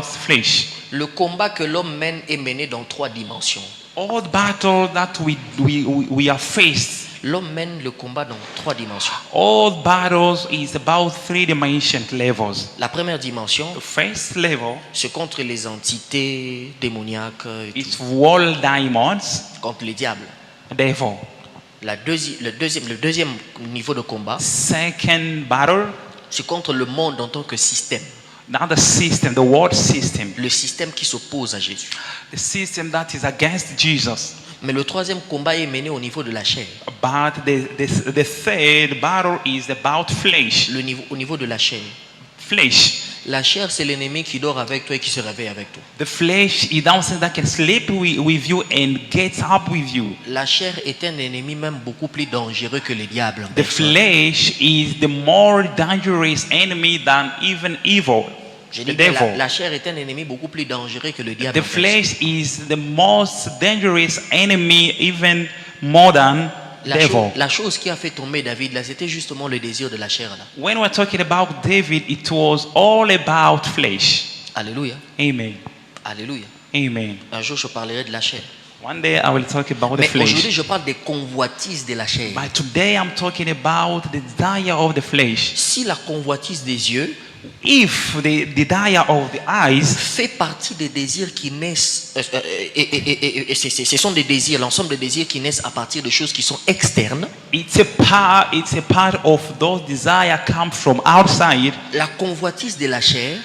flesh. Le combat que l'homme mène est mené dans 3 dimensions. All battle that we are faced, L'homme mène le combat dans 3 dimensions. all battles is about 3-dimension levels. La première dimension, The first level c'est contre les entités démoniaques, et is tout, wall demons, contre les diables. devil. Le deuxième niveau de combat, Second battle, c'est contre le monde en tant que système. now the system, the world system, Le système qui s'oppose à Jésus. the system that is against Jesus. Mais le troisième combat est mené au niveau de la chair. But the third battle is about flesh. Au niveau de la chair. Flesh. La chair, c'est l'ennemi qui dort avec toi et qui se réveille avec toi. The flesh is something that can sleep with you and get up with you. La chair est un ennemi même beaucoup plus dangereux que le diable. The flesh is the more dangerous enemy than even evil. J'ai The dit que devil. la chair est un ennemi beaucoup plus dangereux que le diable. The flesh is the most dangerous enemy, even more than devil. La chose qui a fait tomber David là, c'était justement le désir de la chair là. When we're talking about David, it was all about flesh. Alléluia. Amen. Alléluia. Amen. Un jour je parlerai de la chair. One day I will talk about the Mais aujourd'hui, flesh. je parle des convoitises de la chair. But today I'm talking about the desire of the flesh. Si la convoitise des yeux If the desire of the eyes fait partie des désirs qui naissent, et ce sont des désirs, l'ensemble des désirs qui naissent à partir de choses qui sont externes, it's a part of those desire come from outside. la convoitise de la chair,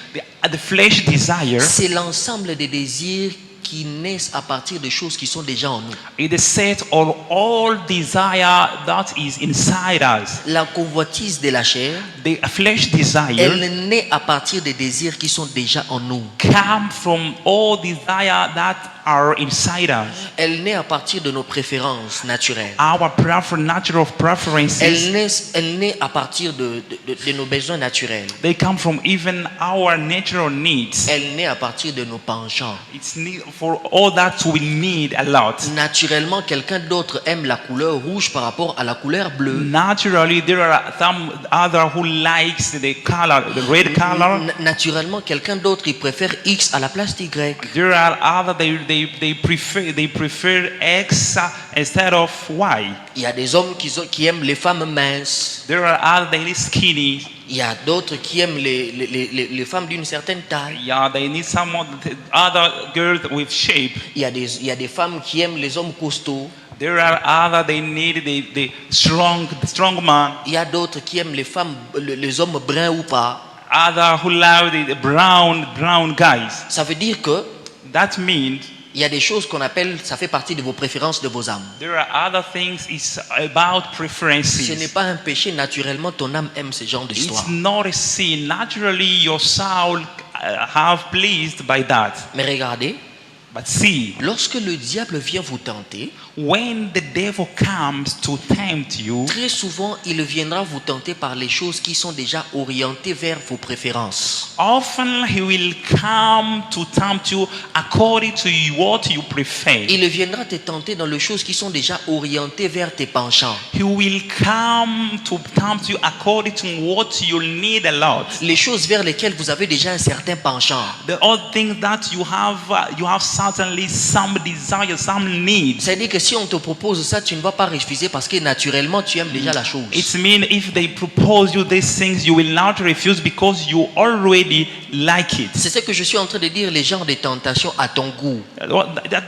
The flesh desire c'est l'ensemble des désirs qui naissent à partir de choses qui sont déjà en nous. is the set of all desire that is inside us. La convoitise de la chair, The flesh desire elle naît à partir des désirs qui sont déjà en nous. come from all desire that are inside us. Elle naît à partir de nos préférences naturelles. Our natural preferences, Elle naît à partir de nos besoins naturels. they come from even our natural needs. Elle naît à partir de nos penchants. It's need for all that we need a lot. Naturellement, quelqu'un d'autre aime la couleur rouge par rapport à la couleur bleue. Naturally, there are some other who likes the color, the red color. Naturellement, quelqu'un d'autre il préfère X à la place d'Y. There are other they prefer X instead of Y. Il y a des hommes qui aiment les femmes minces. There are other they need skinny. Il y a d'autres qui aiment les femmes d'une certaine taille. Yeah, they need someone other girls with shape. Il y a des femmes qui aiment les hommes costauds. There are other they need the strong man. Il y a d'autres qui aiment les hommes bruns ou pas. Other who love the brown guys. Ça veut dire que That means il y a des choses qu'on appelle, ça fait partie de vos préférences, de vos âmes. there are other things. It's about Ce preferences. n'est pas un péché, naturellement ton âme aime ce genre d'histoire. It's not a sin. Naturally, your soul have pleased by that. Mais regardez, But see, lorsque le diable vient vous tenter, when the devil comes to tempt you, très souvent il viendra vous tenter par les choses qui sont déjà orientées vers vos préférences. often he will come to tempt you according to what you prefer. Il viendra te tenter dans les choses qui sont déjà orientées vers tes penchants. He will come to tempt you according to what you need a lot. Les choses vers lesquelles vous avez déjà un certain penchant. The other things that you have certainly some desire, some needs. C'est-à-dire que si on te propose ça, tu ne vas pas refuser parce que naturellement tu aimes déjà la chose. It means if they propose you these things, you will not refuse because you already like it. C'est ce que je suis en train de dire, les genres de tentations à ton goût.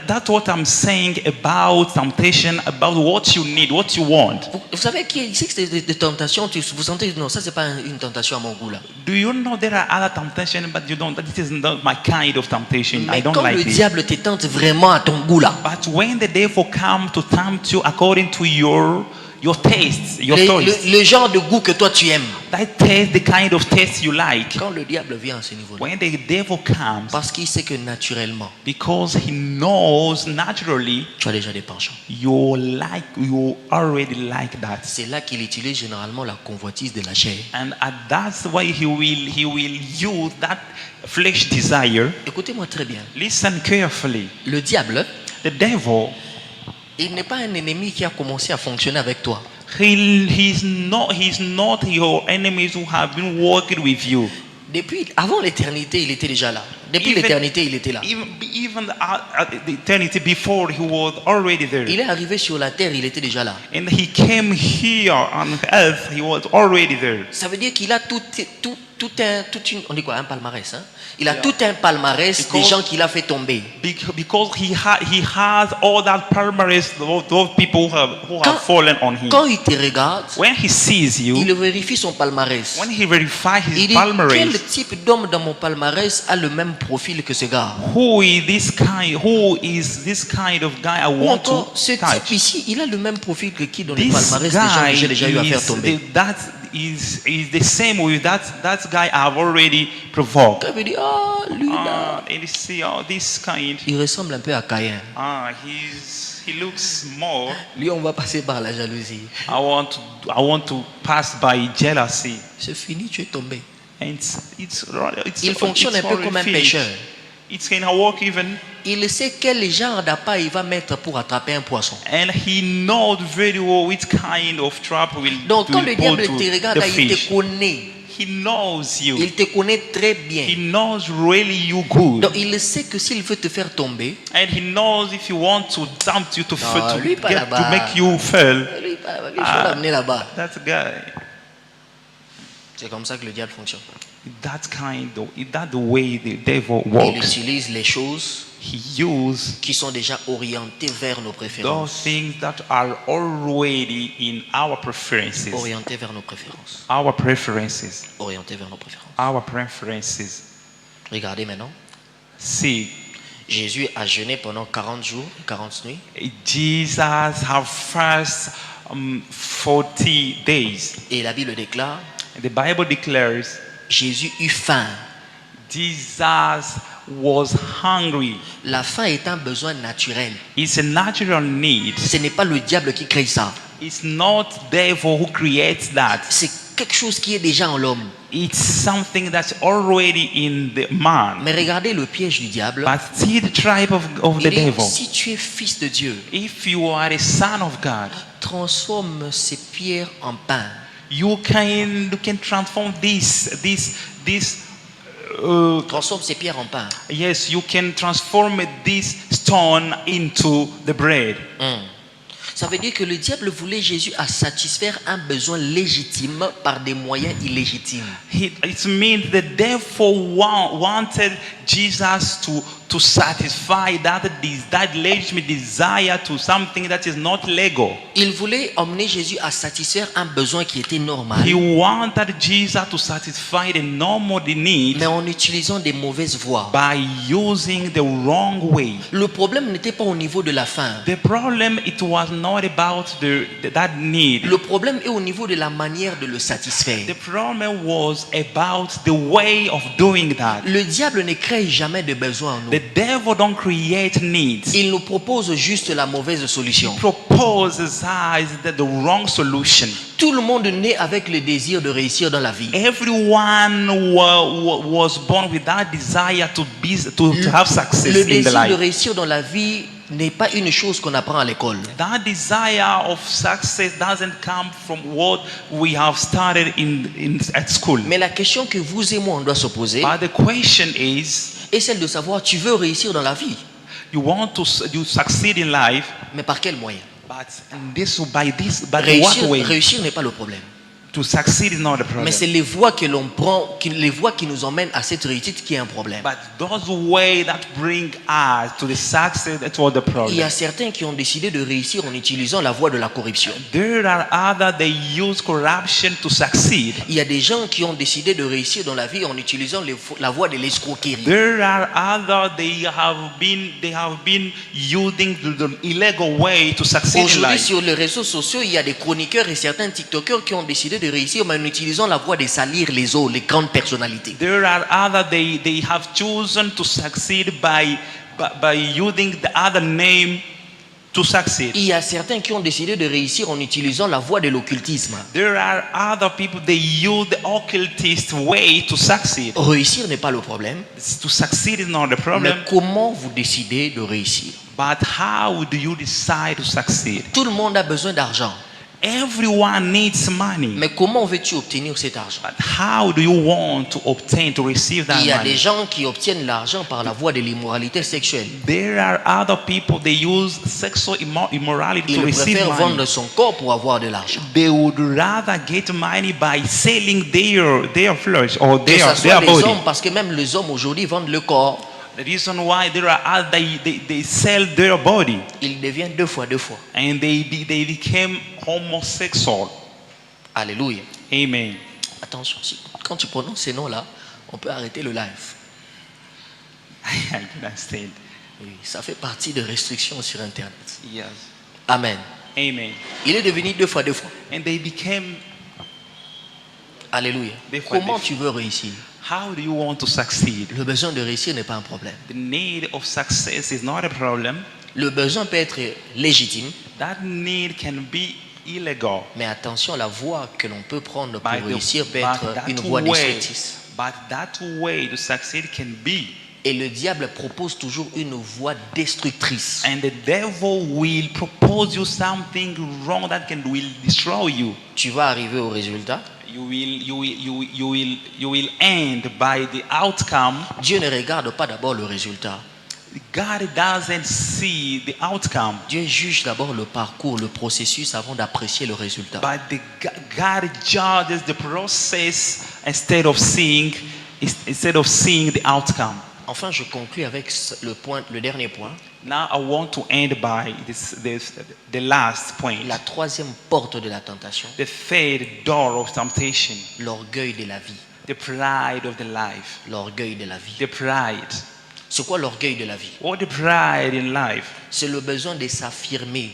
That's what I'm saying about temptation, about what you need, what you want. Vous savez qu'il y a ici des tentations, vous sentez, non, ça c'est pas une tentation à mon goût là. Do you know there are other temptations, but you don't? This is not my kind of temptation. I Mais don't quand like le it. diable te tente vraiment à ton goût là, But when the devil comes to tempt you according to your taste, your choice, le genre de goût que toi tu aimes, that taste, the kind of taste you like. quand le diable vient à ce niveau-là, When the devil comes, parce qu'il sait que naturellement, because he knows naturally tu as déjà des penchants. you already like that, C'est là qu'il utilise généralement la convoitise de la chair. and that's why he will use that flesh desire. Écoutez-moi très bien. Listen carefully. Le diable, The devil, il n'est pas un ennemi qui a commencé à fonctionner avec toi. he's not your enemies who have been working with you. Depuis, avant l'éternité, il était déjà là. Depuis Even- l'éternité, il était là. Even at the eternity before, he was already there. Il est arrivé sur la terre, il était déjà là. And he came here on earth, he was already there. Ça veut dire qu'il a on dit quoi, un palmarès, hein? Il a tout un palmarès des Because- gens qu'il a fait tomber. Because he has all that palmarès, those people who Quand- have fallen on him. Quand il te regarde, When he sees you, il vérifie son palmarès. when he verifies Il his dit, quel palmarès, type d'homme dans mon palmarès a le même profil que ce gars? who is this kind of guy I Ou want encore, to ce type touch? ici, il a le même profil que qui dans le This palmarès des gens que j'ai déjà eu à faire guy tomber? is the same with that guy I have already provoked. Quand il dit, ah, lui là, And you see, this kind. il ressemble un peu à Caïn. He looks more. Lui, on va passer par la jalousie. I want to pass by jealousy. C'est fini, tu es tombé. And Il fonctionne un peu already comme un finished. pêcheur. It can work even, Il sait quel genre d'appât il va mettre pour attraper un poisson. and he knows very well which kind of trap will Donc quand will le pull diable to te regarde, the là, il te fish. connaît. he knows you. Il te connaît très bien. He knows really you good. Donc il sait que s'il veut te faire tomber, And he knows if he wants to dump you to, Non, lui, pas là-bas. to make you fail. lui, il faut l'amener là-bas. That's a guy. C'est comme ça que le diable fonctionne. That the way the devil Il works. utilise les choses He uses qui sont déjà orientées vers nos those préférences. things that are already in our preferences. Orientées vers nos préférences. Our preferences. Orientées vers nos préférences. Our preferences. Regardez maintenant. See, Jésus a jeûné pendant 40 jours, 40 nuits. Jesus have fast 40 days. Et la Bible déclare, The Bible declares Jésus eut faim. Jesus was hungry. La faim est un besoin naturel. It's a natural need. Ce n'est pas le diable qui crée ça. It's not devil who creates that. C'est quelque chose qui est déjà en l'homme. It's something that's already in the man. Mais regardez le piège du diable. But see the tribe of the Il dit, devil. si tu es fils de Dieu, If you are a son of God, transforme ces pierres en pain. you can transform this Transforme ces pierres en pain. yes, you can transform this stone into the bread. Ça veut dire que le diable voulait Jésus à satisfaire un besoin légitime par des moyens illégitimes. It means the devil wanted Jesus to satisfy that legitimate desire to something that is not legal. Il voulait emmener Jésus à satisfaire un besoin qui était normal, He wanted Jesus to satisfy the normal need mais en utilisant des mauvaises voies. by using the wrong way. Le problème n'était pas au niveau de la faim. The problem, it was not about that need. Le problème est au niveau de la manière de le satisfaire. The problem was about the way of doing that. Le diable ne crée jamais de besoin en nous. The devil don't create needs. Il nous propose juste la mauvaise solution. He proposes us the wrong solution. Tout le monde naît avec le désir de réussir dans la vie. Everyone was born with that desire to have success Le in the désir de life. réussir dans la vie n'est pas une chose qu'on apprend à l'école. That desire of success doesn't come from what we have started at school. Mais la question que vous et moi on doit se poser But the question is, est celle de savoir, tu veux réussir dans la vie, you succeed in life, mais par quel moyen? but what way? Réussir n'est pas le problème. To succeed is not the problem. Mais c'est les voies que l'on prend, les voies qui nous emmènent à cette réussite qui est un problème. But those ways that bring us to the success, that's what the Il y problem. a certains qui ont décidé de réussir en utilisant la voie de la corruption. There are others, they use corruption to succeed. Il y a des gens qui ont décidé de réussir dans la vie en utilisant la voie de l'escroquerie. There are others, they have been using the illegal way to succeed in Aujourd'hui, life. sur les réseaux sociaux, il y a des chroniqueurs et certains TikTokers qui ont décidé de réussir mais en utilisant la voie de salir les autres, les grandes personnalités. There are others, they have chosen to succeed by using the other name to succeed. Il y a certains qui ont décidé de réussir en utilisant la voie de l'occultisme. There are other people, they use the occultist way to succeed. Réussir n'est pas le problème, To succeed is not the mais problem, comment vous décidez de réussir? but how do you decide to succeed? Tout le monde a besoin d'argent, Everyone needs money, mais comment veux-tu obtenir cet argent? but how do you want to obtain, to receive that Il y a des money? gens qui obtiennent l'argent par la voie de l'immoralité sexuelle. There are other people, they use sexual immorality to Ils receive préfèrent money. vendre son corps pour avoir de l'argent. They would rather get money by selling their flesh or Que ce their soit les body. hommes, parce que même les hommes aujourd'hui vendent le corps. The reason why there are others, they sell their body Ils deviennent deux fois. and they became homosexual. Alléluia. Amen. Attention, quand tu prononces ces noms-là, on peut arrêter le live. I understand. Oui, ça fait partie des restrictions sur Internet. Yes. Amen. Amen. Il est devenu deux fois. And they became. Alléluia. Deux fois Comment deux. tu veux réussir? How do you want to succeed? Le besoin de réussir n'est pas un problème. The need of success is not a problem. Le besoin peut être légitime, That need can be illegal. mais attention, la voie que l'on peut prendre pour By the- réussir peut but être that une voie way- destructrice. But that way to succeed can be. Et le diable propose toujours une voie destructrice. And the devil will propose you something wrong that will destroy you. Tu vas arriver au résultat, you will end by the outcome. Dieu ne regarde pas d'abord le résultat. God doesn't see the outcome, Dieu juge d'abord le parcours, le processus avant d'apprécier le résultat. but God judges the process instead of seeing the outcome. Enfin, je conclus avec le dernier point, Now I want to end by the last point, la troisième porte de la tentation, the third door of temptation, l'orgueil de la vie. the pride of the life, L'orgueil de la vie. the pride. C'est quoi l'orgueil de la vie? What the pride in life? C'est le besoin de s'affirmer,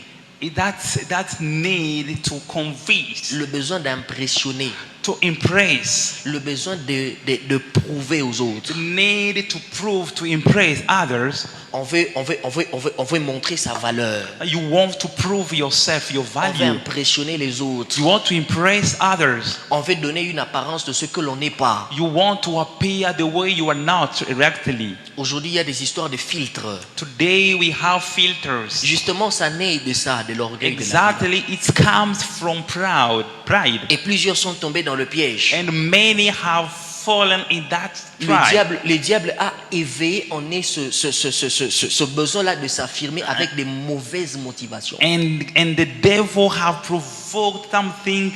That need to convince, le besoin d'impressionner, to impress, le besoin de prouver aux autres. the need to prove, to impress others. On veut montrer sa valeur. You want to prove yourself, your On veut value. impressionner les autres. You want to impress others. On veut donner une apparence de ce que l'on n'est pas. You want to appear the way you are not directly. Aujourd'hui, il y a des histoires de filtres. Today we have filters. Justement, ça naît de ça, de l'orgueil de la vie. Exactly, it comes from pride. Et plusieurs sont tombés dans le piège. And many have fallen in that pride. Le diable a éveillé en est ce besoin-là de s'affirmer avec des mauvaises motivations. And the devil have provoked something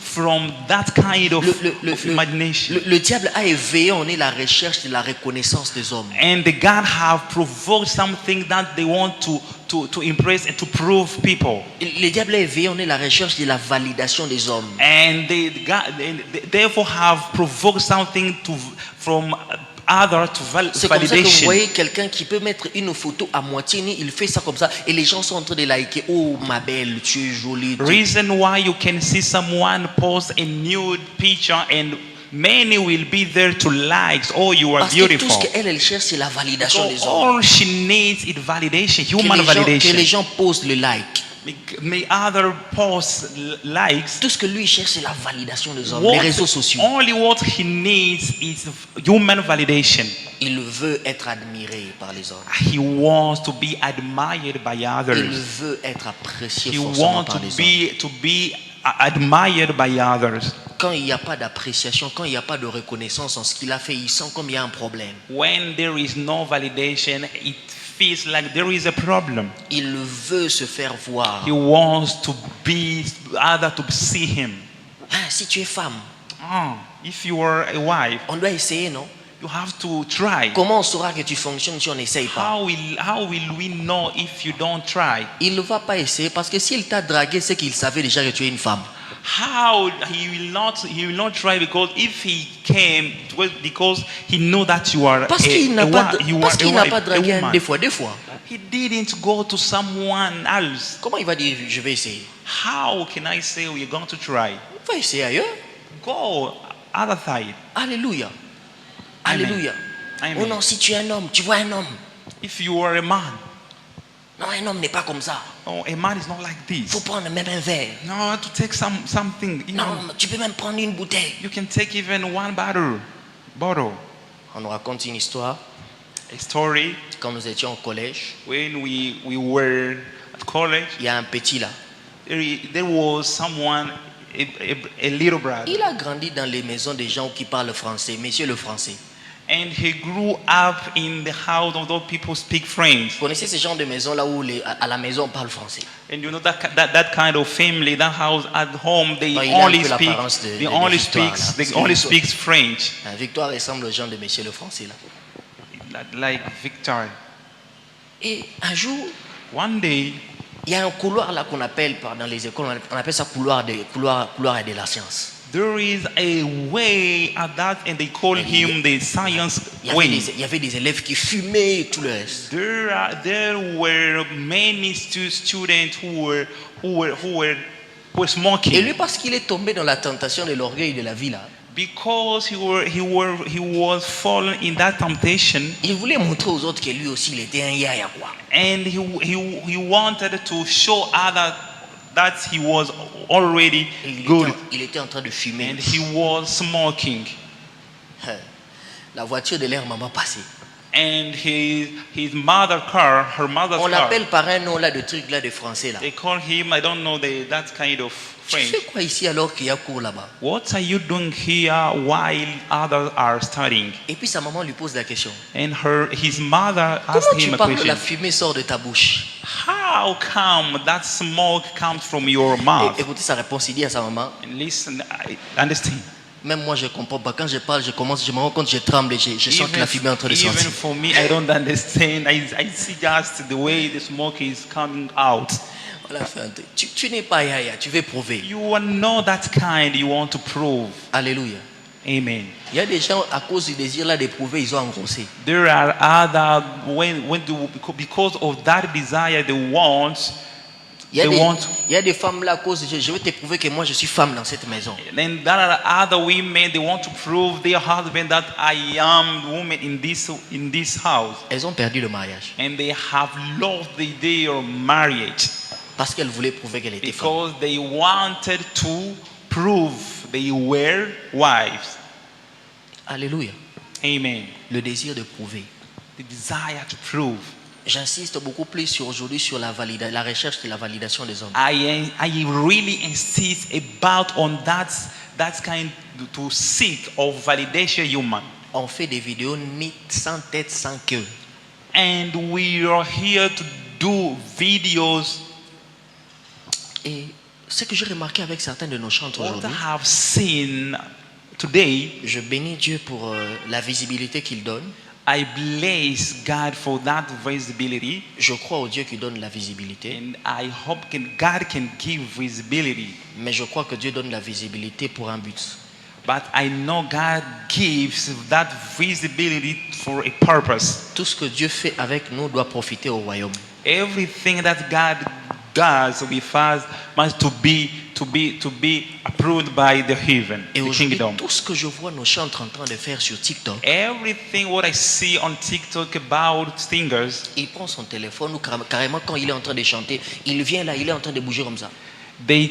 from that kind of imagination. Le diable a éveillé en est la recherche de la reconnaissance des hommes. And the God have provoked something that they want to impress and to prove people. Le diable a éveillé en est la recherche de la validation des hommes. And they therefore have provoked something from other to C'est comme ça que vous validation. voyez quelqu'un qui peut mettre une photo à moitié nue, il fait ça comme ça et les gens sont en train de liker. Oh ma belle, tu es jolie. Reason why you can see someone post a nude picture and many will be there to like. Oh, you are Parce que tout beautiful. ce qu'elle cherche, c'est la validation So des hommes. all she needs is validation, human Que les validation. gens posent le like. May other post likes. Tout ce que lui cherche, c'est la validation des hommes, les réseaux sociaux. Only what he needs is human validation. Il veut être admiré par les hommes. He wants to be admired by Il others. veut être apprécié He forcément wants par les hommes. to be admired by others. Quand il n'y a pas d'appréciation, quand il n'y a pas de reconnaissance en ce qu'il a fait, il sent comme il y a un problème. When there is no validation, it feels like there is a problem. Il veut se faire voir. He wants to be other to see him. Ah, si tu es femme, If you are a wife, on doit essayer, non? you have to try. Comment on saura que tu fonctionnes si on n'essaye pas? How will we know if you don't try? Il ne va pas essayer parce que s'il t'a dragué, c'est qu'il savait déjà que tu es une femme. How he will not try, because if he came, it was because he know that you are Parce qu'il n'a pas dragué woman. deux fois. He didn't go to someone else. Comment il va dire je vais essayer? How can I say we're going to try? Il va essayer ailleurs. Go other side. Alléluia. Amen. Alléluia. Amen. Oh non, si tu es un homme, tu vois un homme. If you are a man, Non, un homme n'est pas comme ça. oh, a man is not like Il this. faut prendre même un verre. No, I have to take something. You Non, know, tu peux même prendre une bouteille. you can take even one bottle. On nous raconte une histoire. A story Quand nous étions au collège, when we were at college. il y a un petit là. There was someone, a little brother, Il a grandi dans les maisons des gens qui parlent français, monsieur le français. and he grew up in the house of those people speak French. Vous connaissez ce genre de maison là où à la maison on parle français? And you know that kind of family, that house at home, they Oh, il a un only peu speak, l'apparence de Victoire, là. they C'est only Victoire. speaks French, Victoire ressemble au genre de monsieur le français là. like Victor. Et un jour, One day, il y a un couloir là qu'on appelle dans les écoles, on appelle ça couloir de la science. there is a way at that, and they call him the science way. Il y avait des élèves qui fumaient et tout le reste. There were many students who were Et smoking. lui, parce qu'il est tombé dans la tentation de l'orgueil de la vie là, Because he was fallen in that temptation, il voulait montrer aux autres que lui aussi il était un yaya quoi. and he wanted to show others that he was already Et good, il était en train de fumer. and he was smoking. La voiture de leur maman passait. And his mother car, her mother's On car, l'appelle par un nom là de truc là de français là. they call him, I don't know that kind of Tu French. fais quoi ici alors qu'il y a cours là-bas? What are you doing here while others are studying? Et puis sa maman lui pose la question. And his mother Comment asked tu him a parles, question. la fumée sort de ta bouche? How come that smoke comes from your mouth? Écoutez sa réponse, il dit à sa maman. And listen, I understand. Même moi je comprends pas. Quand je parle, je me rends compte, je tremble et je sens que la fumée est en train de Even sortir. for me, I don't understand. I see just the way the smoke is coming out. Voilà, fais un truc. Tu n'es pas yaya, tu veux prouver. You are not that kind. You want to prove. Alléluia. Amen. Il y a des gens, à cause du désir là d'éprouver, ils ont engrossé. There are other because of that desire they want. Il y They want. il y a des femmes là, à cause de je veux t'éprouver que moi je suis femme dans cette maison. Then there are other women. They want to prove their husband that I am woman in this house, Elles ont perdu le mariage and they have lost their marriage parce qu'elles voulaient prouver qu'elle était femme. because they wanted to prove they were wives. Alléluia. Amen. Le désir de prouver. The desire to prove. J'insiste beaucoup plus aujourd'hui sur la recherche de la validation des hommes. I really insist about on that kind to seek of validation human. On fait des vidéos sans tête, sans queue. And we are here to do videos. Et ce que j'ai remarqué avec certains de nos chantres What I aujourd'hui, have seen today, je bénis Dieu pour la visibilité qu'il donne. I bless God for that visibility, Je crois au Dieu qui donne la visibilité, and I hope God can give visibility. mais je crois que Dieu donne la visibilité pour un but. But I know God gives that visibility for a purpose. Tout ce que Dieu fait avec nous doit profiter au royaume. Everything that God does with us must to be approved by the heaven, Et the aujourd'hui, kingdom. tout ce que je vois nos chantres en train de faire sur TikTok, Everything what I see on TikTok about singers, il prend son téléphone ou carrément quand il est en train de chanter, il vient là, il est en train de bouger comme ça. they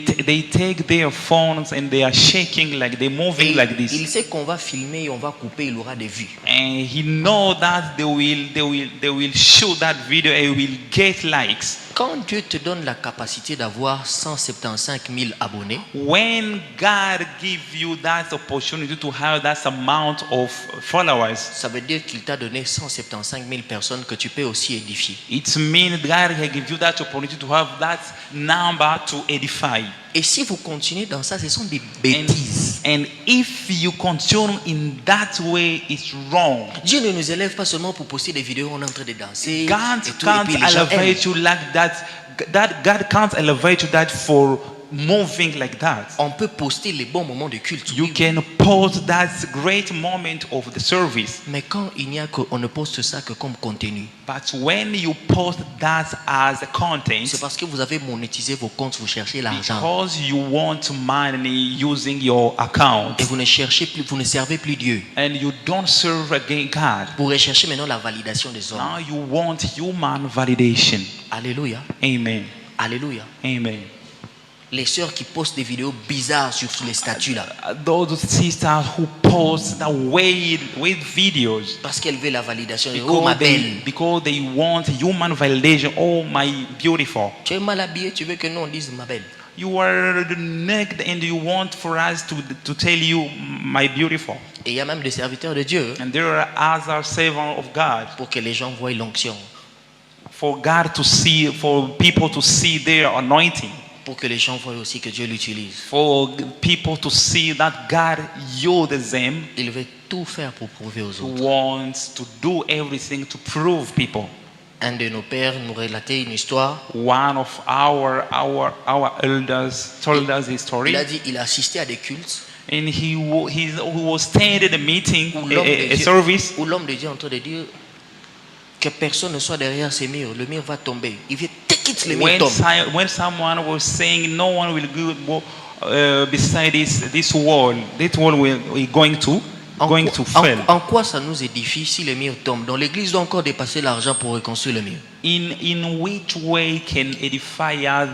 take their phones and they are shaking like they're moving Et like il this. sait qu'on va filmer et on va couper, il aura des vues. And he know that they will shoot that video and will get likes. Quand Dieu te donne la capacité d'avoir 175 000 abonnés, When God gives you that opportunity to have that amount of followers, ça veut dire qu'il t'a donné 175 000 personnes que tu peux aussi édifier. it means God has given you that opportunity to have that number to edify. Et si vous continuez dans ça, ce sont des bêtises. And if you continue in that way, it's wrong. Dieu ne nous élève pas seulement pour poster des vidéos où on est en train de danser. God et tout, can't et puis les gens aiment. elevate you like that. God can't elevate you that for moving like that. On peut poster les bons moments de culte. You oui, can post that great moment of the service. mais quand il n'y a que, on ne poste ça que comme contenu. But when you post that as a content, C'est parce que vous avez monétisé vos comptes, vous cherchez l'argent. because you want money using your account, Et vous ne cherchez plus, vous ne servez plus Dieu. and you don't serve again God. Vous recherchez maintenant la validation des hommes. Now you want human validation. Alléluia. Amen. Alléluia. Amen. Les sœurs qui postent des vidéos bizarres sur les statues là. Those sisters who post that weird videos Parce qu'elles veulent la validation. Oh ma belle. because they want human validation. Oh my beautiful. Tu es mal habillée, tu veux que nous on dise ma belle. You are naked and you want for us to tell you my beautiful. Et il y a même des serviteurs de Dieu And there are other servants of God pour que les gens voient l'onction. for God to see, for people to see their anointing. Pour que les gens voient aussi que Dieu l'utilise. For people to see that God uses them, Il veut tout faire pour prouver aux autres. wants to do everything to prove people. Un de nos pères nous relatait une histoire. One of our elders told us his story, Il a dit il a assisté à des cultes and he was standing at a meeting, où l'homme de a Dieu- service, où l'homme de Dieu est en train de dire que personne ne soit derrière ces murs. Le mur va tomber. Il veut take it, le mur tombe. when someone was saying no one will go beside this wall. This wall will going to fail. En quoi ça nous édifie si le mur tombe? Donc l'église doit encore dépasser l'argent pour reconstruire le mur. In which way can edify us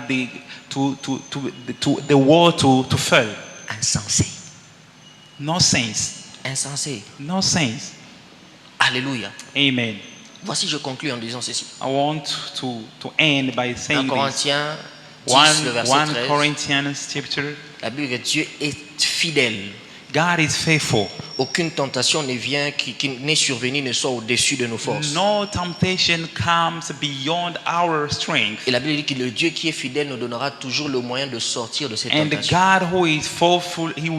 the wall to fail? Insensé. No sense. Insensé. No sense. Alléluia. Amen. Voici, je conclus en disant ceci. I want to end by 1 saying this. Corinthiens 10, 1, le verset 1 13. Corinthians chapter. La Bible dit que Dieu est fidèle. God is faithful. Aucune tentation ne vient qui n'est survenue ne soit au-dessus de nos forces. No temptation comes beyond our strength. Et la Bible dit que le Dieu qui est fidèle nous donnera toujours le moyen de sortir de cette And tentation. God who is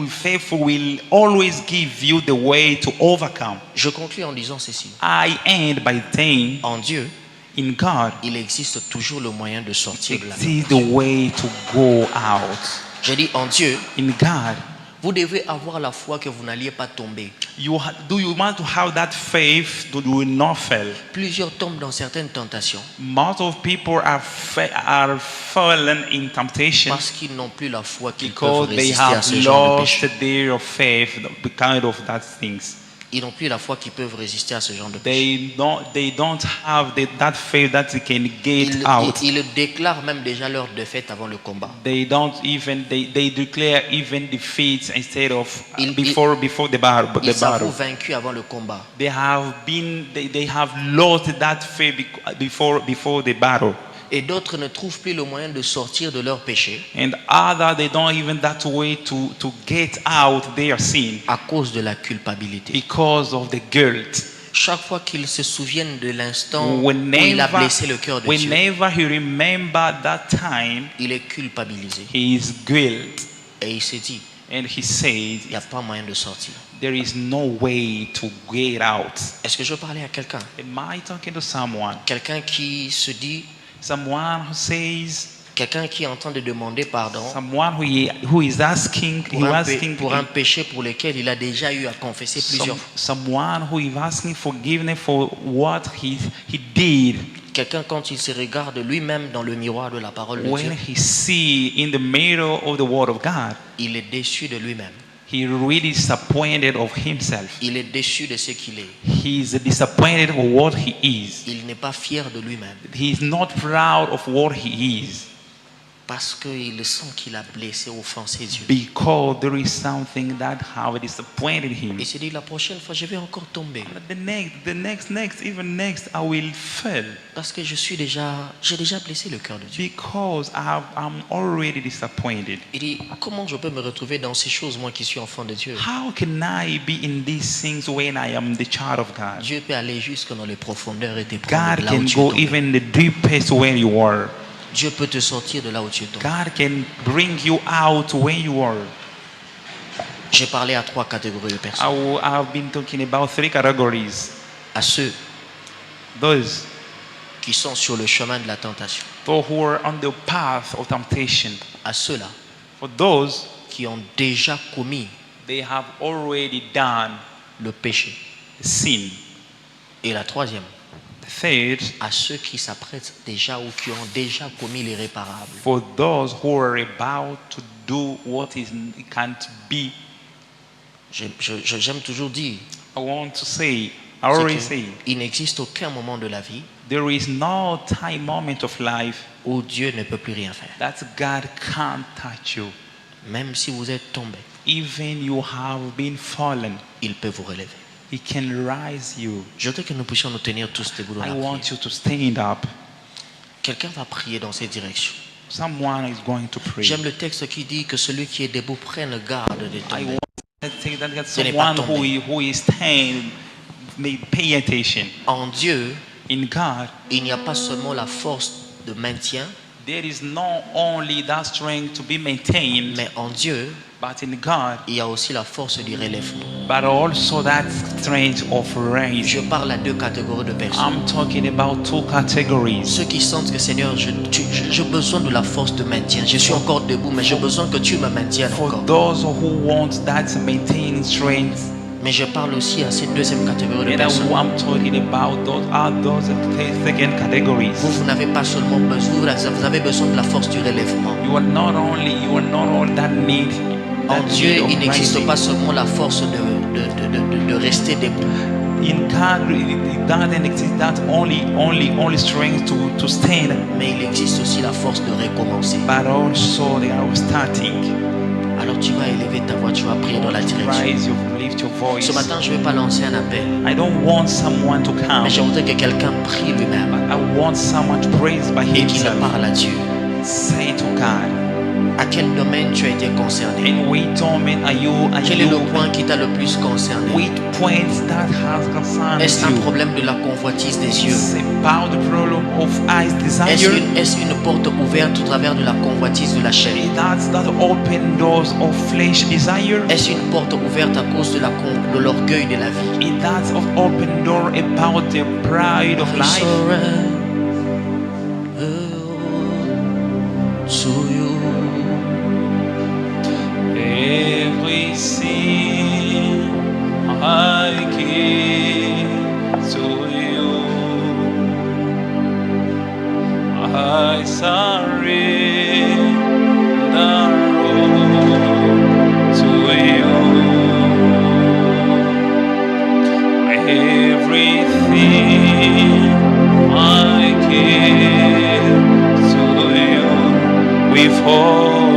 faithful will always give you the way to overcome. Je conclus en disant ceci. I end by saying, En Dieu, in God, il existe toujours le moyen de sortir de la it is the tentation. way to go out. Je dis en Dieu, In God, vous devez avoir la foi que vous n'alliez pas tomber. do you want to have that faith that you will not fail? Plusieurs tombent dans certaines tentations Most of people are fallen in temptation parce qu'ils n'ont plus la foi qu'ils peuvent because they résister à have ce genre de lost péché. their faith, the kind of that things. Ils n'ont plus la foi qu'ils peuvent résister à ce genre de péché. They don't have that faith that they can get out. Ils déclarent même déjà leur défaite avant le combat. They declare even defeats instead of Ils- before the battle. Ils s'avouent vaincus avant le combat. They have lost that faith before the battle. Et d'autres ne trouvent plus le moyen de sortir de leur péché And others, they don't even that way to get out their sin à cause de la culpabilité. because of the guilt. Chaque fois qu'ils se souviennent de l'instant où il a blessé le cœur de Dieu, Whenever he remember that time, il est culpabilisé. he is guilt. Et il se dit, And he says, il n'y a pas moyen de sortir. there is no way to get out. Est-ce que je parlais à quelqu'un? Am I talking to someone? Quelqu'un qui se dit, Someone who says, quelqu'un qui est en train de demander pardon someone who is asking, pour un péché pour lequel il a déjà eu à confesser plusieurs fois. someone who is asking forgiveness for what he did. Quelqu'un quand il se regarde lui-même dans le miroir de la parole de Dieu, When he see in the mirror of the word of God, il est déçu de lui-même. he really disappointed of himself. Il est déçu de ce qu'il est. He is disappointed of what he is. Il n'est pas fier de lui-même He is not proud of what he is parce qu'il sent qu'il a blessé, offensé Dieu. because there is something that have disappointed him. Il se dit la prochaine fois je vais encore tomber The next, even next, I will fail parce que j'ai déjà blessé le cœur de Dieu. because I'm already disappointed. Il dit comment je peux me retrouver dans ces choses moi qui suis enfant de Dieu? How can I be in these things when I am the child of God? Dieu peut aller jusque dans les profondeurs et te prendre God de là où can tu es go tombé. even the deepest where you are. Dieu peut te sortir de là où tu es tombé. God can bring you out where you are. J'ai parlé à 3 catégories de personnes. I've been talking about 3 categories. À ceux Those qui sont sur le chemin de la tentation. who are on the path of temptation. À ceux-là For those, qui ont déjà commis they have already done le péché. sin. Et la troisième, Third, à ceux qui s'apprêtent déjà ou qui ont déjà commis l'irréparable. for those who are about to do what can't be. J'aime toujours dire I want to say, I already say, il n'existe aucun moment de la vie there is no moment of life où Dieu ne peut plus rien faire. that God can't touch you. Même si vous êtes tombé, Even you have been fallen, il peut vous relever. He can rise you. Je voudrais que nous puissions nous tenir tous debout dans I la want prière. you to stand up. Quelqu'un va prier dans cette direction. Someone is going to pray. J'aime le texte qui dit que celui qui est debout prenne garde de I tomber. want to think that Ce n'est pas someone tomber. who is staying may pay attention. En Dieu, In God, il n'y a pas seulement la force de maintien, there is not only that strength to be maintained, mais en Dieu, but in God, il y a aussi la force du relèvement. but also that strength of Je raise. parle à 2 catégories de personnes. I'm talking about 2 categories. Ceux qui sentent que Seigneur, j'ai besoin de la force de maintien. Je suis encore debout, mais j'ai besoin que tu me maintiennes For encore. those who want that maintain strength, Mais je parle aussi à cette deuxième catégorie de and personnes. I'm talking about those second categories. Vous n'avez pas seulement besoin, vous avez besoin de la force du relèvement. You are not all that need. En That Dieu, need of il n'existe rising. pas seulement la force de rester debout. In God, it doesn't exist that only strength to stand, Mais il existe aussi la force de recommencer. but also they are starting. Alors tu vas élever ta voix, tu vas prier dans la direction. Rise, you lift lift your voice. Ce matin, je ne vais pas lancer un appel, I don't want someone to come, mais je voudrais que quelqu'un prie lui-même but I want someone to praise by et qu'il himself. parle à Dieu. Say to God, À quel domaine tu as été concerné? in which domain are you? Quel est le point qui t'a le plus concerné? Which points that has concerned Est-ce un you? problème de la convoitise des yeux? It's about the problem of eyes desire. Est-ce une porte ouverte au travers de la convoitise de la chair? That's that open doors of flesh desire. Est-ce une porte ouverte à cause de l'orgueil de la vie? That's of open door about the pride of life. To you. Everything I give to you, I surrender all to you. Everything I give to you, withhold